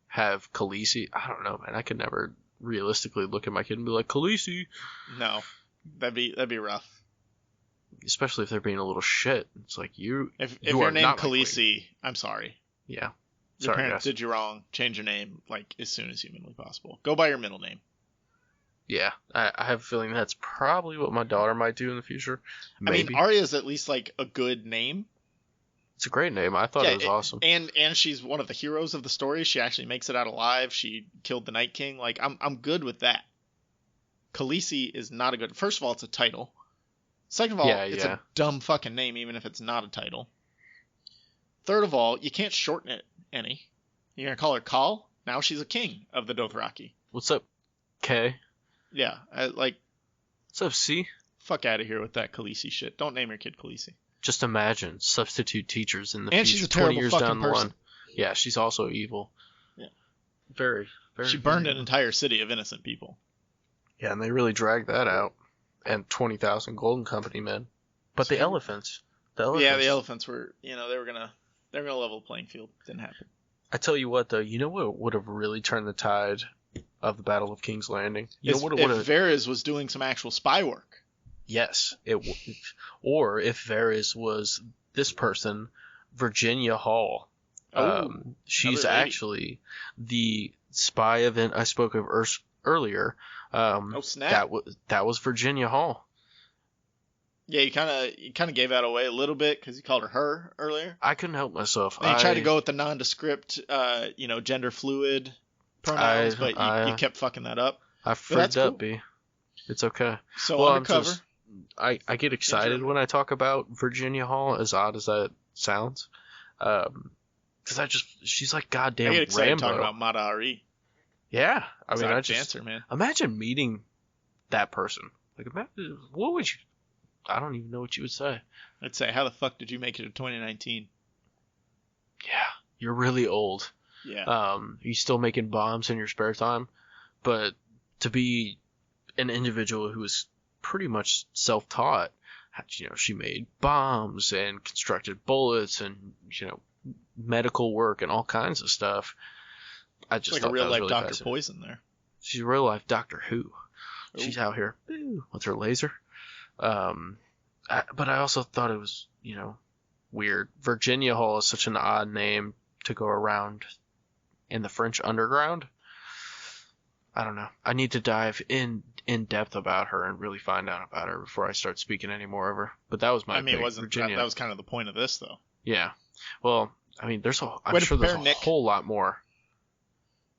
B: have Khaleesi. I don't know, man. I could never realistically look at my kid and be like, Khaleesi.
A: No, that'd be rough.
B: Especially if they're being a little shit. It's like
A: If you're named Khaleesi, I'm sorry.
B: Yeah.
A: Your parents did you wrong. Change your name as soon as humanly possible. Go by your middle name.
B: Yeah, I have a feeling that's probably what my daughter might do in the future. Maybe.
A: I mean, Arya's at least a good name.
B: It's a great name. I thought it was awesome.
A: And she's one of the heroes of the story. She actually makes it out alive. She killed the Night King. Like, I'm good with that. Khaleesi is not a good... First of all, it's a title. Second of all, it's a dumb fucking name, even if it's not a title. Third of all, you can't shorten it any. You're going to call her Khal? Now she's a king of the Dothraki.
B: What's up, K?
A: Yeah,
B: What's up, C?
A: Fuck out of here with that Khaleesi shit. Don't name your kid Khaleesi.
B: Just imagine substitute teachers in the
A: future.
B: She's a 20 years down the line. Yeah, she's also evil.
A: Yeah.
B: Very, very.
A: She burned an entire city of innocent people.
B: Yeah, and they really dragged that out. And 20,000 Golden Company men. But the elephants.
A: Yeah, the elephants were, they were gonna level the playing field. Didn't happen.
B: I tell you what, though, you know what would have really turned the tide of the Battle of King's Landing? You know what
A: if Varys was doing some actual spy work.
B: Yes, or if Varys was this person, Virginia Hall. She's actually the spy event I spoke of earlier.
A: Snap!
B: That was Virginia Hall.
A: Yeah, you kind of gave that away a little bit because you called her earlier.
B: I couldn't help myself.
A: And you tried to go with the nondescript, gender fluid pronouns, but you kept fucking that up.
B: I freaked up, B. It's okay.
A: So undercover.
B: I get excited when I talk about Virginia Hall, as odd as that sounds. Because she's like goddamn
A: I get excited
B: Rambo.
A: talking about Mata Hari.
B: Yeah, I mean,
A: dancer, man.
B: Imagine meeting that person. Like, imagine, what would you? I don't even know what you would say.
A: I'd say, how the fuck did you make it to 2019?
B: Yeah, you're really old.
A: Yeah.
B: You still making bombs in your spare time, but to be an individual who is pretty much self-taught, she made bombs and constructed bullets and medical work and all kinds of stuff. I just
A: like
B: thought
A: a real
B: that was
A: life
B: really
A: Dr. Poison there.
B: She's a real life Doctor Who.
A: Ooh.
B: She's out here with her laser. But I also thought it was weird. Virginia Hall is such an odd name to go around in the French underground. I don't know. I need to dive in depth about her and really find out about her before I start speaking any more of her. But that was my pick, Virginia.
A: That was kind of the point of this, though.
B: Yeah. Well, I mean, I'm sure there's a whole lot more.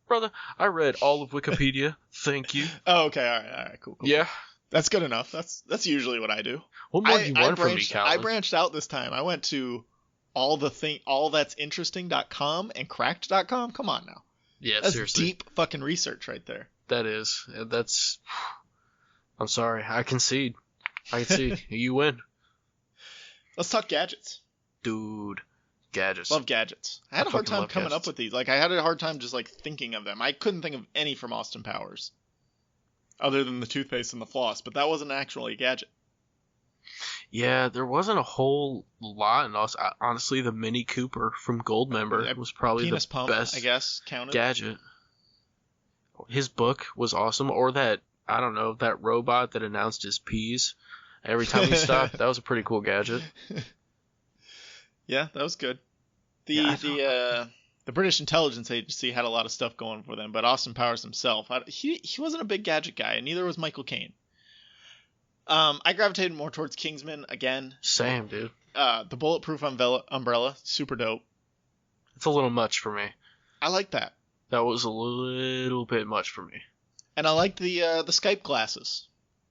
B: Brother, I read all of Wikipedia. Thank you.
A: Oh, okay. All right. Cool.
B: Yeah.
A: That's good enough. That's usually what I do.
B: What more do you want from me, Calvin?
A: I branched out this time. I went to allthat'sinteresting.com and cracked.com. Come on now.
B: Yeah,
A: that's
B: seriously.
A: Deep fucking research right there.
B: That is. That's. I'm sorry. I concede. You win.
A: Let's talk gadgets.
B: Dude. Gadgets.
A: Love gadgets. I had a hard time coming up with these. Like, I had a hard time just, thinking of them. I couldn't think of any from Austin Powers. Other than the toothpaste and the floss. But that wasn't actually a gadget.
B: Yeah, there wasn't a whole lot. And honestly, the Mini Cooper from Goldmember was probably the
A: pump,
B: best
A: I guess, counted.
B: Gadget. His book was awesome. Or that robot that announced his peas every time he stopped. That was a pretty cool gadget.
A: Yeah, that was good. The British Intelligence Agency had a lot of stuff going for them, but Austin Powers himself, he wasn't a big gadget guy, and neither was Michael Caine. I gravitated more towards Kingsman again.
B: Same, dude.
A: The bulletproof umbrella, super dope.
B: It's a little much for me.
A: I like that.
B: That was a little bit much for me.
A: And I liked the Skype glasses.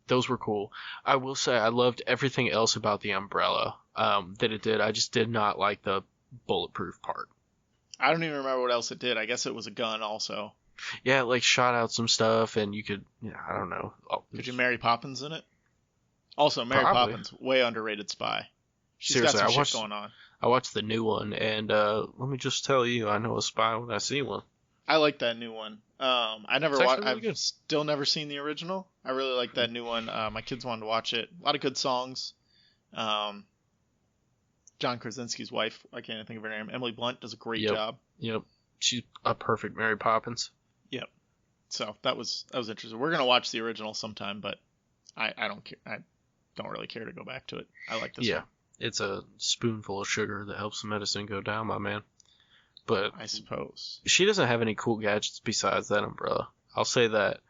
B: Those were cool. I will say I loved everything else about the umbrella that it did. I just did not like the bulletproof part.
A: I don't even remember what else it did. I guess it was a gun also.
B: Yeah, it shot out some stuff, and you could, I don't know.
A: Could you Mary Poppins in it? Also, Mary Poppins, way underrated spy. She's got some shit going on.
B: I watched the new one, and let me just tell you, I know a spy when I see one.
A: I like that new one. I never watched.
B: Really
A: I've still never seen the original. I really like that new one. My kids wanted to watch it. A lot of good songs. John Krasinski's wife, I can't even think of her name. Emily Blunt does a great job.
B: Yep, she's a perfect Mary Poppins.
A: Yep. So that was interesting. We're gonna watch the original sometime, but I don't care. I don't really care to go back to it. I like this one. Yeah,
B: it's a spoonful of sugar that helps the medicine go down, my man. But
A: I suppose
B: she doesn't have any cool gadgets besides that umbrella. I'll say that.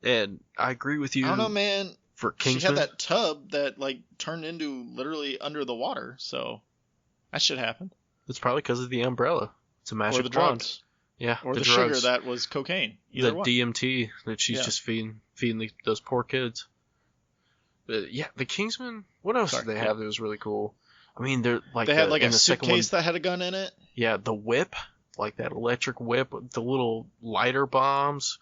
B: And I agree with you.
A: I don't know, man.
B: For Kingsman,
A: she had that tub that turned into literally under the water, so that shit happened.
B: It's probably because of the umbrella. It's a magic
A: or the
B: wand.
A: drugs.
B: Yeah,
A: Or the
B: drugs.
A: sugar that was cocaine. Either
B: the
A: one.
B: DMT that she's just feeding those poor kids. But yeah, the Kingsmen. What else did they have that was really cool? I mean, they're like
A: they had like a
B: the
A: suitcase that had a gun in it.
B: Yeah, the whip, like that electric whip, the little lighter bombs.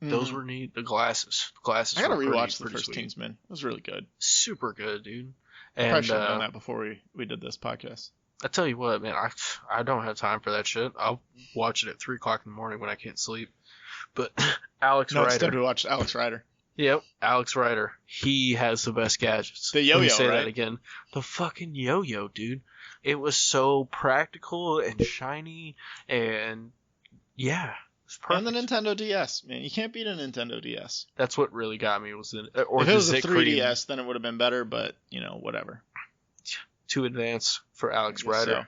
B: Those were neat. The glasses. I
A: gotta rewatch the first Kingsman. It was really good.
B: Super good, dude.
A: I probably should have done that before we did this podcast.
B: I tell you what, man, I don't have time for that shit. I'll watch it at 3 o'clock in the morning when I can't sleep. But Alex Rider.
A: No, instead we watched Alex Rider.
B: Yep, Alex Rider. He has the best gadgets.
A: The yo-yo,
B: say
A: right?
B: that again. The fucking yo-yo, dude. It was so practical and shiny, and yeah, it's perfect.
A: And the Nintendo DS, man, you can't beat a Nintendo DS.
B: That's what really got me was
A: if it was a 3DS, then it would have been better, but whatever.
B: Too advanced for Alex Rider.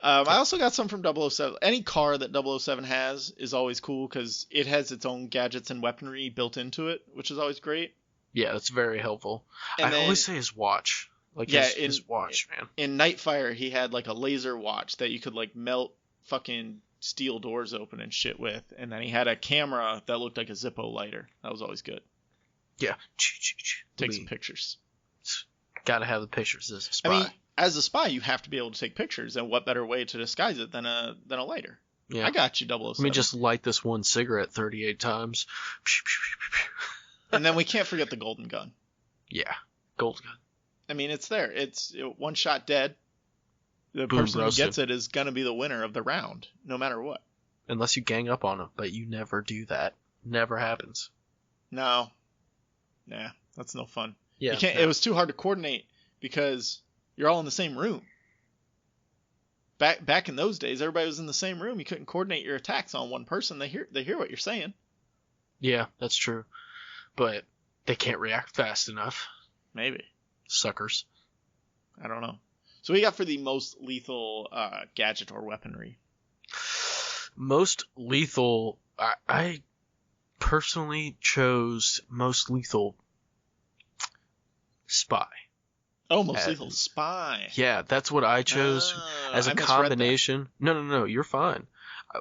A: So. I also got some from 007. Any car that 007 has is always cool because it has its own gadgets and weaponry built into it, which is always great.
B: Yeah, that's very helpful. I always say his watch. Like his watch, man.
A: In Nightfire, he had like a laser watch that you could like melt fucking steel doors open and shit with. And then he had a camera that looked like a Zippo lighter. That was always good.
B: Yeah.
A: Take some pictures.
B: Gotta have the pictures as a spy.
A: I mean, as a spy, you have to be able to take pictures, and what better way to disguise it than a lighter? Yeah. I got you, 007.
B: Let me just light this one cigarette 38 times.
A: And then we can't forget the golden gun.
B: Yeah, golden gun.
A: I mean, it's there. It's one shot dead. The
B: Boom,
A: person who gets it is going to be the winner of the round, no matter what.
B: Unless you gang up on them, but you never do that. Never happens.
A: No. Nah, that's no fun.
B: Yeah,
A: you can't. No. It was too hard to coordinate because you're all in the same room. Back in those days, everybody was in the same room. You couldn't coordinate your attacks on one person. They hear what you're saying.
B: Yeah, that's true. But they can't react fast enough.
A: Maybe.
B: Suckers.
A: I don't know. So we got for the most lethal gadget or weaponry.
B: Most lethal. I personally chose most lethal spy.
A: Oh, most lethal spy.
B: Yeah, that's what I chose as a combination. No, you're fine.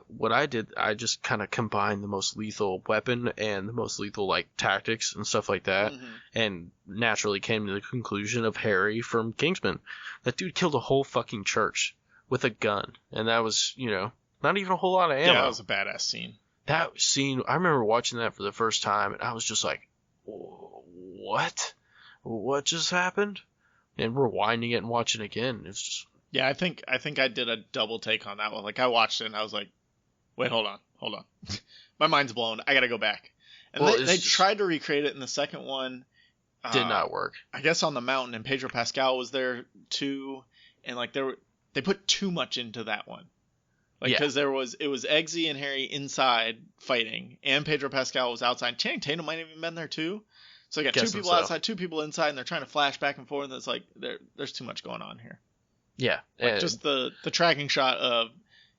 B: What I did, I just kind of combined the most lethal weapon and the most lethal like tactics and stuff like that, and naturally came to the conclusion of Harry from Kingsman. That dude killed a whole fucking church with a gun, and that was, not even a whole lot of ammo.
A: Yeah, that was a badass scene.
B: That scene, I remember watching that for the first time, and I was just like, what? What just happened? And rewinding it and watching it again, it's just...
A: Yeah, I think I did a double take on that one. Like, I watched it, and I was like, wait, hold on. My mind's blown. I gotta go back. And they tried to recreate it in the second one.
B: Did not work.
A: I guess on the mountain, and Pedro Pascal was there, too. And, like, they put too much into that one. Like, because it was Eggsy and Harry inside fighting, and Pedro Pascal was outside. Channing Tatum might have even been there, too. So you got two people outside, two people inside, and they're trying to flash back and forth. And it's like there's too much going on here.
B: Yeah,
A: like just the tracking shot of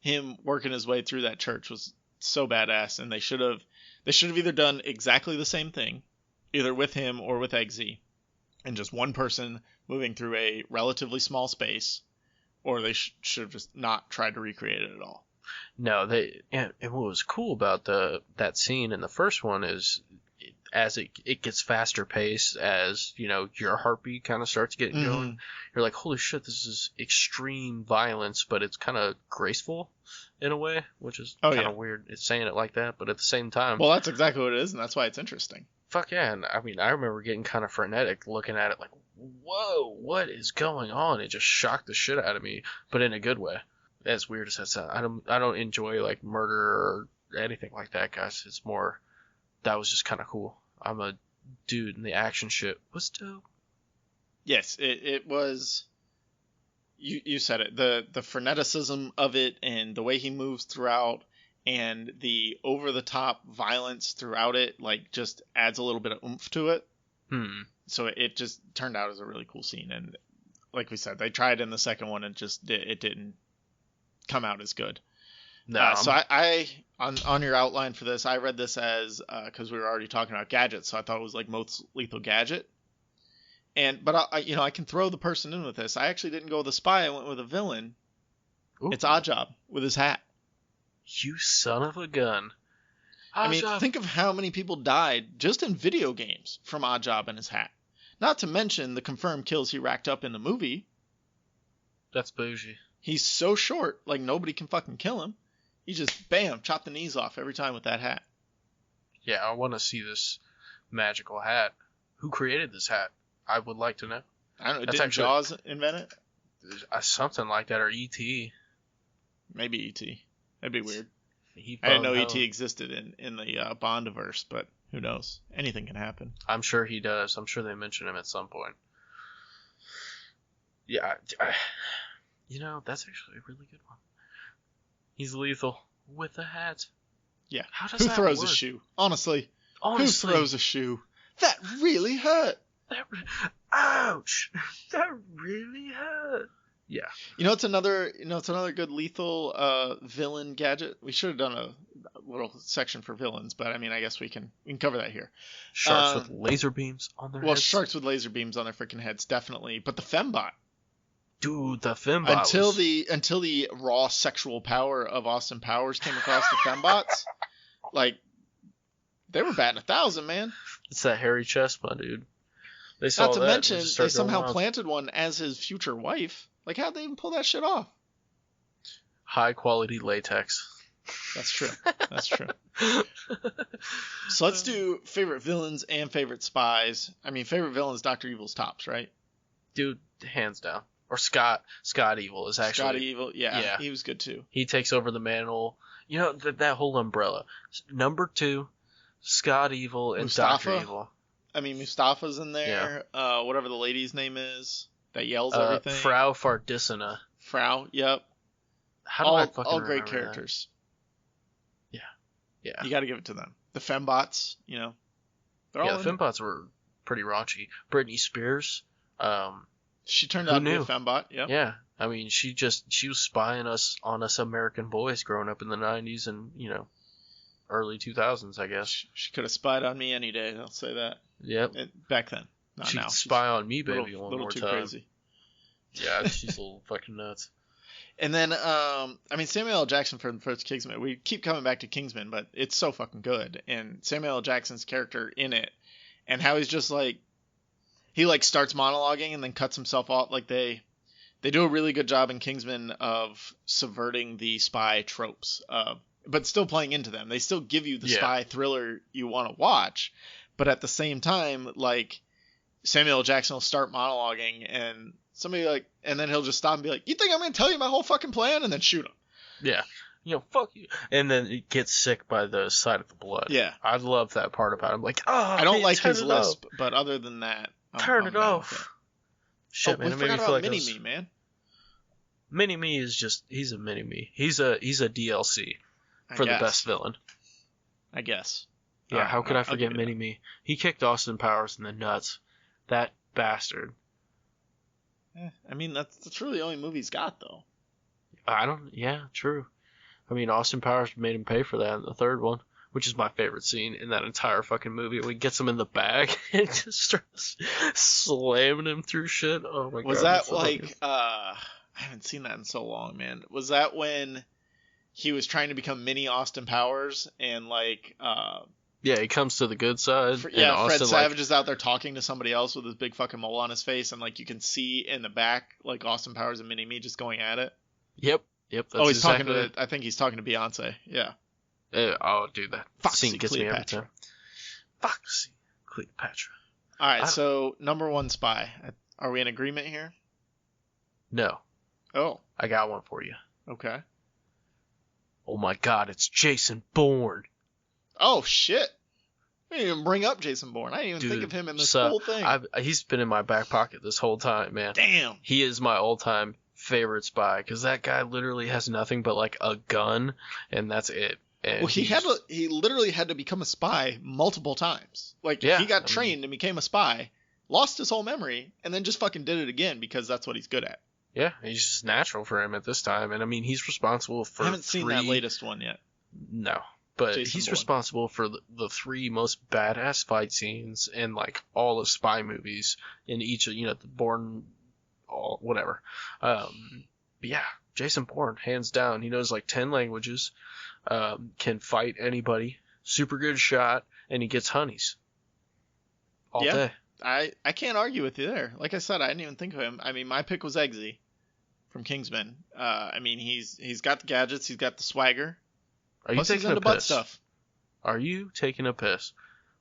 A: him working his way through that church was so badass, and they should have either done exactly the same thing, either with him or with Eggsy, and just one person moving through a relatively small space, or they should have just not tried to recreate it at all.
B: No, and what was cool about that scene in the first one is, as it gets faster paced, as your heartbeat kind of starts getting going, you're like, holy shit, this is extreme violence, but it's kind of graceful in a way, which is kind of weird. It's saying it like that, but at the same time,
A: well, that's exactly what it is, and that's why it's interesting.
B: Fuck yeah. And I mean, I remember getting kind of frenetic looking at it like, whoa, what is going on? It just shocked the shit out of me, but in a good way. As weird as that sounds, I don't enjoy like murder or anything like that, guys. It's more, that was just kind of cool. I'm a dude, and the action shit was dope.
A: Yes, it was. You said it. The freneticism of it, and the way he moves throughout, and the over the top violence throughout it, like, just adds a little bit of oomph to it. So it just turned out as a really cool scene, and like we said, they tried in the second one and it didn't come out as good. No. So I on your outline for this, I read this as because we were already talking about gadgets, so I thought it was like most lethal gadget. But I can throw the person in with this. I actually didn't go with a spy. I went with a villain,
B: Ooh.
A: It's Oddjob with his hat.
B: You son of a gun.
A: I mean, think of how many people died just in video games from Oddjob and his hat. Not to mention the confirmed kills he racked up in the movie.
B: That's bougie.
A: He's so short, like nobody can fucking kill him. He just, bam, chop the knees off every time with that hat.
B: Yeah, I want to see this magical hat. Who created this hat? I would like to know.
A: I don't know. Didn't Jaws invent it?
B: Something like that, or E.T.
A: Maybe E.T. That'd be weird. I didn't know E.T. existed in the Bondiverse, but who knows? Anything can happen.
B: I'm sure he does. I'm sure they mention him at some point. Yeah, that's actually a really good one. He's lethal with a hat.
A: Yeah.
B: How does
A: Who
B: that
A: throws
B: work?
A: a shoe? Honestly, who throws a shoe? That really hurt.
B: Ouch! That really hurt. Yeah.
A: It's another good lethal villain gadget. We should have done a little section for villains, but I mean, I guess we can cover that here.
B: Sharks with laser beams on their heads. Well,
A: sharks with laser beams on their freaking heads, definitely. But the fembot.
B: Dude, the fembot
A: until the raw sexual power of Austin Powers came across the fembots, like they were batting 1,000, man.
B: It's that hairy chest, my dude. They saw
A: Not to
B: that
A: mention, they somehow planted one as his future wife. Like, how'd they even pull that shit off?
B: High quality latex.
A: That's true. That's true. So let's do favorite villains and favorite spies. I mean, favorite villains, Dr. Evil's tops, right?
B: Dude, hands down. Or Scott Evil is actually...
A: Scott Evil, yeah, he was good too.
B: He takes over the mantle. That whole umbrella. Number 2, Scott Evil and
A: Mustafa.
B: Dr. Evil.
A: I mean, Mustafa's in there. Yeah. Whatever the lady's name is that yells everything.
B: Frau Fardissina.
A: Frau, yep. All great characters.
B: That? Yeah.
A: You got to give it to them. The fembots, they're all
B: the fembots were pretty raunchy. Britney Spears.
A: She turned out to be a fembot. Yep.
B: Yeah. I mean, she was spying on us American boys growing up in the 90s and, early 2000s, I guess.
A: She could have spied on me any day, I'll say that.
B: Yep.
A: Back then. Not
B: she
A: now.
B: Could spy on me, baby, one more
A: too
B: time.
A: Crazy.
B: Yeah, she's a little fucking nuts.
A: And then, Samuel L. Jackson for the first Kingsman. We keep coming back to Kingsman, but it's so fucking good. And Samuel L. Jackson's character in it, and how he's just like, he like starts monologuing and then cuts himself off. Like they do a really good job in Kingsman of subverting the spy tropes, but still playing into them. They still give you the spy thriller you want to watch, but at the same time, like Samuel L. Jackson will start monologuing and and then he'll just stop and be like, "You think I'm going to tell you my whole fucking plan?" and then shoot him.
B: Yeah. Fuck you. And then he gets sick by the sight of the blood.
A: Yeah.
B: I love that part about him. Like,
A: I don't like his lisp, but other than that,
B: turn it off. Shit, man.
A: We forgot about Mini-Me, man.
B: Mini-Me is just, he's a Mini-Me. He's a DLC for the best villain.
A: I guess.
B: Yeah, how could I forget Mini-Me? He kicked Austin Powers in the nuts. That bastard.
A: I mean, that's really the only movie he's got, though.
B: Yeah, true. I mean, Austin Powers made him pay for that in the third one, which is my favorite scene in that entire fucking movie. When he gets him in the bag and just starts slamming him through shit. Oh my god.
A: Was that like, I haven't seen that in so long, man. Was that when he was trying to become mini Austin Powers and like,
B: yeah, he comes to the good side.
A: Fred Savage is out there talking to somebody else with his big fucking mole on his face, and like you can see in the back like Austin Powers and Mini-Me just going at it.
B: Yep. That's
A: he's talking to. I think he's talking to Beyonce. Yeah.
B: Dude, that
A: Foxy
B: scene gets
A: Cleopatra.
B: me every time. Foxy Cleopatra.
A: All right, so number one spy. Are we in agreement here?
B: No.
A: Oh.
B: I got one for you.
A: Okay.
B: Oh my god, it's Jason Bourne.
A: Oh shit. I didn't even bring up Jason Bourne. I didn't even think of him in this whole thing.
B: He's been in my back pocket this whole time, man.
A: Damn.
B: He is my all-time favorite spy because that guy literally has nothing but like a gun, and that's it. And
A: well, he literally had to become a spy multiple times. Like he got trained and became a spy, lost his whole memory, and then just fucking did it again because that's what he's good at.
B: Yeah, he's just natural for him at this time, and I mean he's responsible for.
A: I haven't seen that latest one yet.
B: No. But
A: Jason
B: he's
A: Bourne.
B: responsible for the 3 most badass fight scenes in like all the spy movies in each of the Bourne, whatever. But yeah, Jason Bourne, hands down. He knows like 10 languages, can fight anybody, super good shot, and he gets honeys all day.
A: I can't argue with you there. Like I said, I didn't even think of him. I mean, my pick was Eggsy from Kingsman. I mean, he's got the gadgets, he's got the swagger.
B: Are you
A: Plus
B: taking
A: he's into
B: a
A: butt
B: piss?
A: stuff.
B: Are you taking a piss?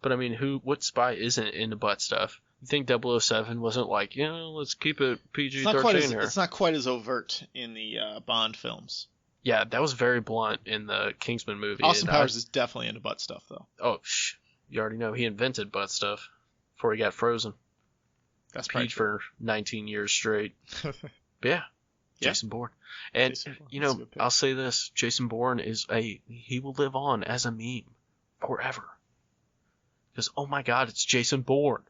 B: But I mean, what spy isn't into butt stuff? You think 007 wasn't like, let's keep it PG-13 here?
A: It's not quite as overt in the Bond films.
B: Yeah, that was very blunt in the Kingsman movie.
A: Austin Powers is definitely into butt stuff, though.
B: Oh, you already know he invented butt stuff before he got frozen.
A: That's
B: peed for 19 years straight. But yeah, Jason Bourne. And, I'll say this. Jason Bourne he will live on as a meme forever. Because, oh my god, it's Jason Bourne.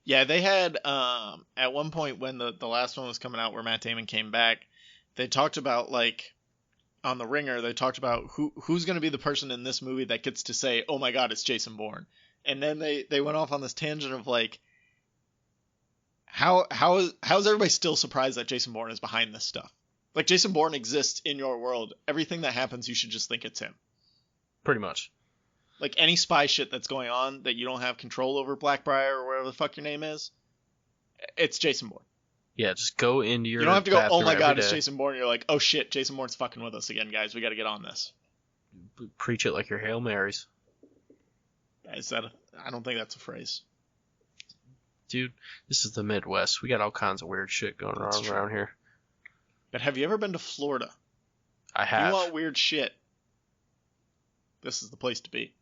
A: Yeah, they had, at one point when the last one was coming out where Matt Damon came back, they talked about, like, on The Ringer, they talked about who's going to be the person in this movie that gets to say, oh my god, it's Jason Bourne. And then they went off on this tangent of, like, how's everybody still surprised that Jason Bourne is behind this stuff? Like, Jason Bourne exists in your world. Everything that happens, you should just think it's him.
B: Pretty much.
A: Like, any spy shit that's going on that you don't have control over, Blackbriar or whatever the fuck your name is, it's Jason Bourne.
B: Yeah, just go into your.
A: You don't have to go, oh my god, it's Jason Bourne. You're like, oh shit, Jason Bourne's fucking with us again, guys. We got to get on this.
B: Preach it like your Hail Marys.
A: I don't think that's a phrase.
B: Dude, this is the Midwest. We got all kinds of weird shit going on around here.
A: But have you ever been to Florida?
B: I have.
A: If you want weird shit, this is the place to be.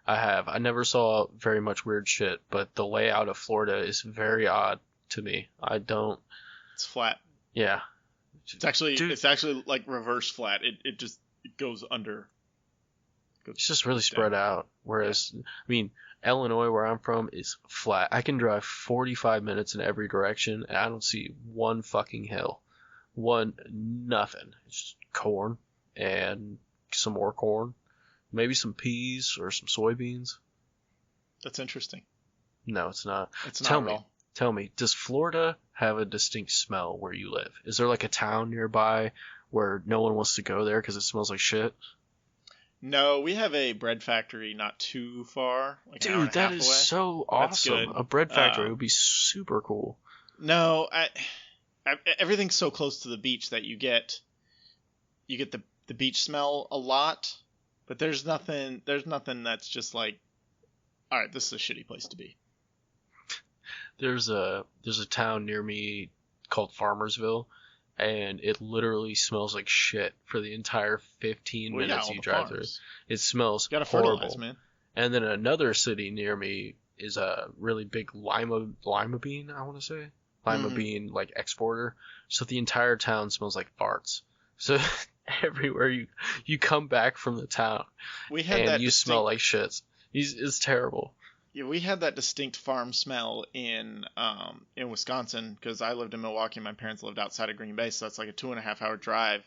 B: I have. I never saw very much weird shit, but the layout of Florida is very odd to me. I don't.
A: It's flat.
B: Yeah.
A: It's actually like reverse flat. It goes under.
B: It's just really spread out. Whereas, I mean, Illinois, where I'm from, is flat. I can drive 45 minutes in every direction, and I don't see one fucking hill. Nothing. It's just corn and some more corn. Maybe some peas or some soybeans.
A: That's interesting.
B: No, it's not.
A: It's not at all.
B: Tell me, does Florida have a distinct smell where you live? Is there like a town nearby where no one wants to go there because it smells like shit?
A: No, we have a bread factory not too far. Like
B: dude, that is so awesome. A bread factory would be super cool.
A: No, everything's so close to the beach that you get the beach smell a lot. But there's nothing that's just like, all right, this is a shitty place to be.
B: There's a town near me called Farmersville, and it literally smells like shit for the entire 15 minutes you drive through. It smells horrible. Fertilize, man. And then another city near me is a really big lima bean, I want to say. Lima bean, like, exporter. So the entire town smells like farts. So everywhere you come back from the town and you smell like shit. It's terrible.
A: Yeah, we had that distinct farm smell in Wisconsin because I lived in Milwaukee and my parents lived outside of Green Bay, so that's like a 2.5 hour drive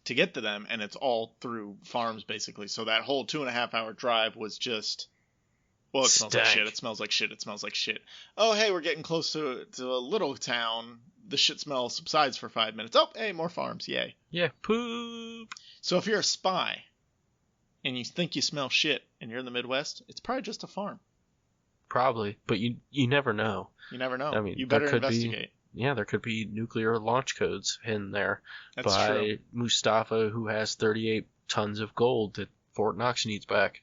A: to get to them, and it's all through farms basically. So that whole 2.5 hour drive was just, well, it smells like shit. It smells like shit. It smells like shit. Oh, hey, we're getting close to a little town. The shit smell subsides for 5 minutes. Oh, hey, more farms. Yay.
B: Yeah, poop.
A: So if you're a spy and you think you smell shit and you're in the Midwest, it's probably just a farm.
B: Probably, but you never know.
A: You never know.
B: I mean,
A: you better investigate.
B: There could be nuclear launch codes hidden there
A: That's
B: by
A: true.
B: Mustafa, who has 38 tons of gold that Fort Knox needs back.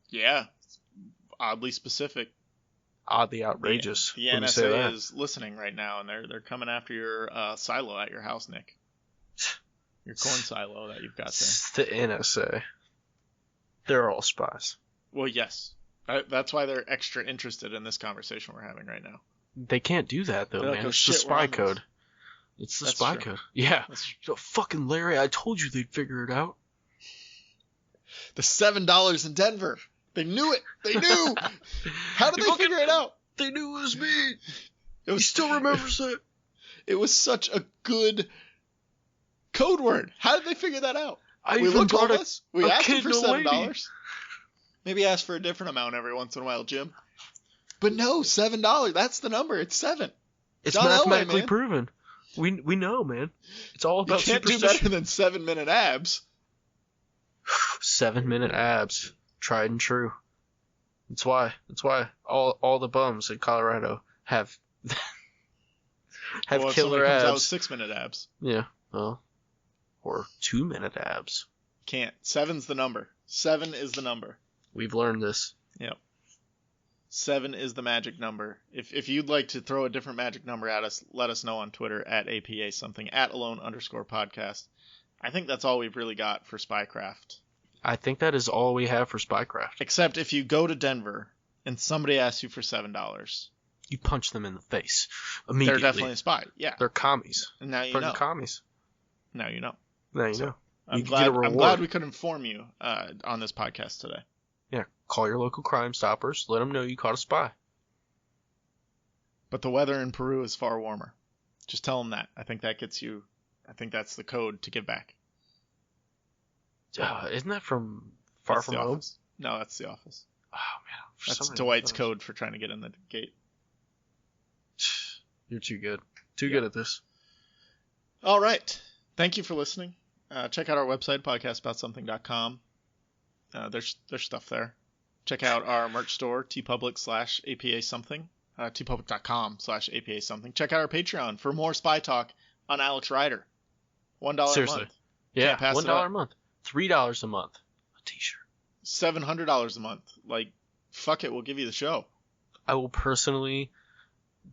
A: Yeah, oddly specific.
B: Oddly outrageous.
A: The NSA is listening right now, and they're coming after your silo at your house, Nick. Your corn silo that you've got there.
B: It's the NSA. They're all spies.
A: Well, yes. That's why they're extra interested in this conversation we're having right now.
B: They can't do that, though, man. It's the spy code. It's the spy code. Yeah. So, fucking Larry, I told you they'd figure it out.
A: The $7 in Denver. They knew it. They knew. How did they figure it out?
B: They knew it was me. He still remembers it.
A: It was such a good code word. How did they figure that out?
B: We looked at us.
A: We asked for $7. Maybe ask for a different amount every once in a while, Jim. But no, $7. That's the number. It's 7.
B: It's mathematically proven. We know, man. It's all
A: You
B: about
A: can't do
B: superstition.
A: better than 7-minute abs.
B: 7-minute abs, tried and true. That's why all the bums in Colorado have
A: Well, if
B: killer
A: somebody comes out with
B: abs.
A: 6-minute abs.
B: Yeah, well, or 2-minute abs.
A: Can't. 7's the number. 7 is the number.
B: We've learned this.
A: Yep. 7 is the magic number. If you'd like to throw a different magic number at us, let us know on Twitter at APA something, at alone_podcast. I think that's all we've really got for Spycraft.
B: I think that is all we have for Spycraft.
A: Except if you go to Denver and somebody asks you for $7.
B: You punch them in the face immediately.
A: They're definitely a spy. Yeah.
B: They're commies.
A: And now you know.
B: Commies.
A: Now you know.
B: Now you know.
A: I'm glad we could inform you on this podcast today.
B: Yeah. Call your local Crime Stoppers. Let them know you caught a spy.
A: But the weather in Peru is far warmer. Just tell them that. I think that gets you. I think that's the code to give back.
B: Isn't that from Far
A: That's
B: From
A: the
B: Home?
A: Office. No, that's The Office.
B: Oh man,
A: That's Dwight's code for trying to get in the gate.
B: You're too good. Too good at this.
A: All right. Thank you for listening. Check out our website, podcastaboutsomething.com. There's stuff there. Check out our merch store, tpublic/APA something. tpublic.com/APA something. Check out our Patreon for more spy talk on Alex Rider. $1
B: Seriously.
A: a month.
B: Yeah,
A: pass it
B: $1
A: up.
B: a month. $3 a month. A t-shirt.
A: $700 a month. Like, fuck it, we'll give you the show.
B: I will personally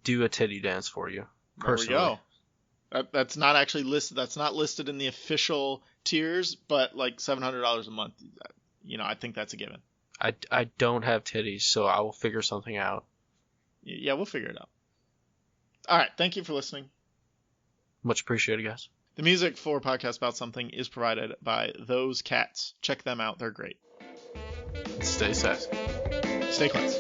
B: do a titty dance for you. Personally.
A: There we go. That's not actually listed. That's not listed in the official tiers, but like $700 a month. I think that's a given.
B: I don't have titties, so I will figure something out.
A: Yeah, we'll figure it out. All right. Thank you for listening.
B: Much appreciated, guys.
A: The music for Podcast About Something is provided by Those Cats. Check them out. They're great.
B: Stay safe.
A: Stay classy.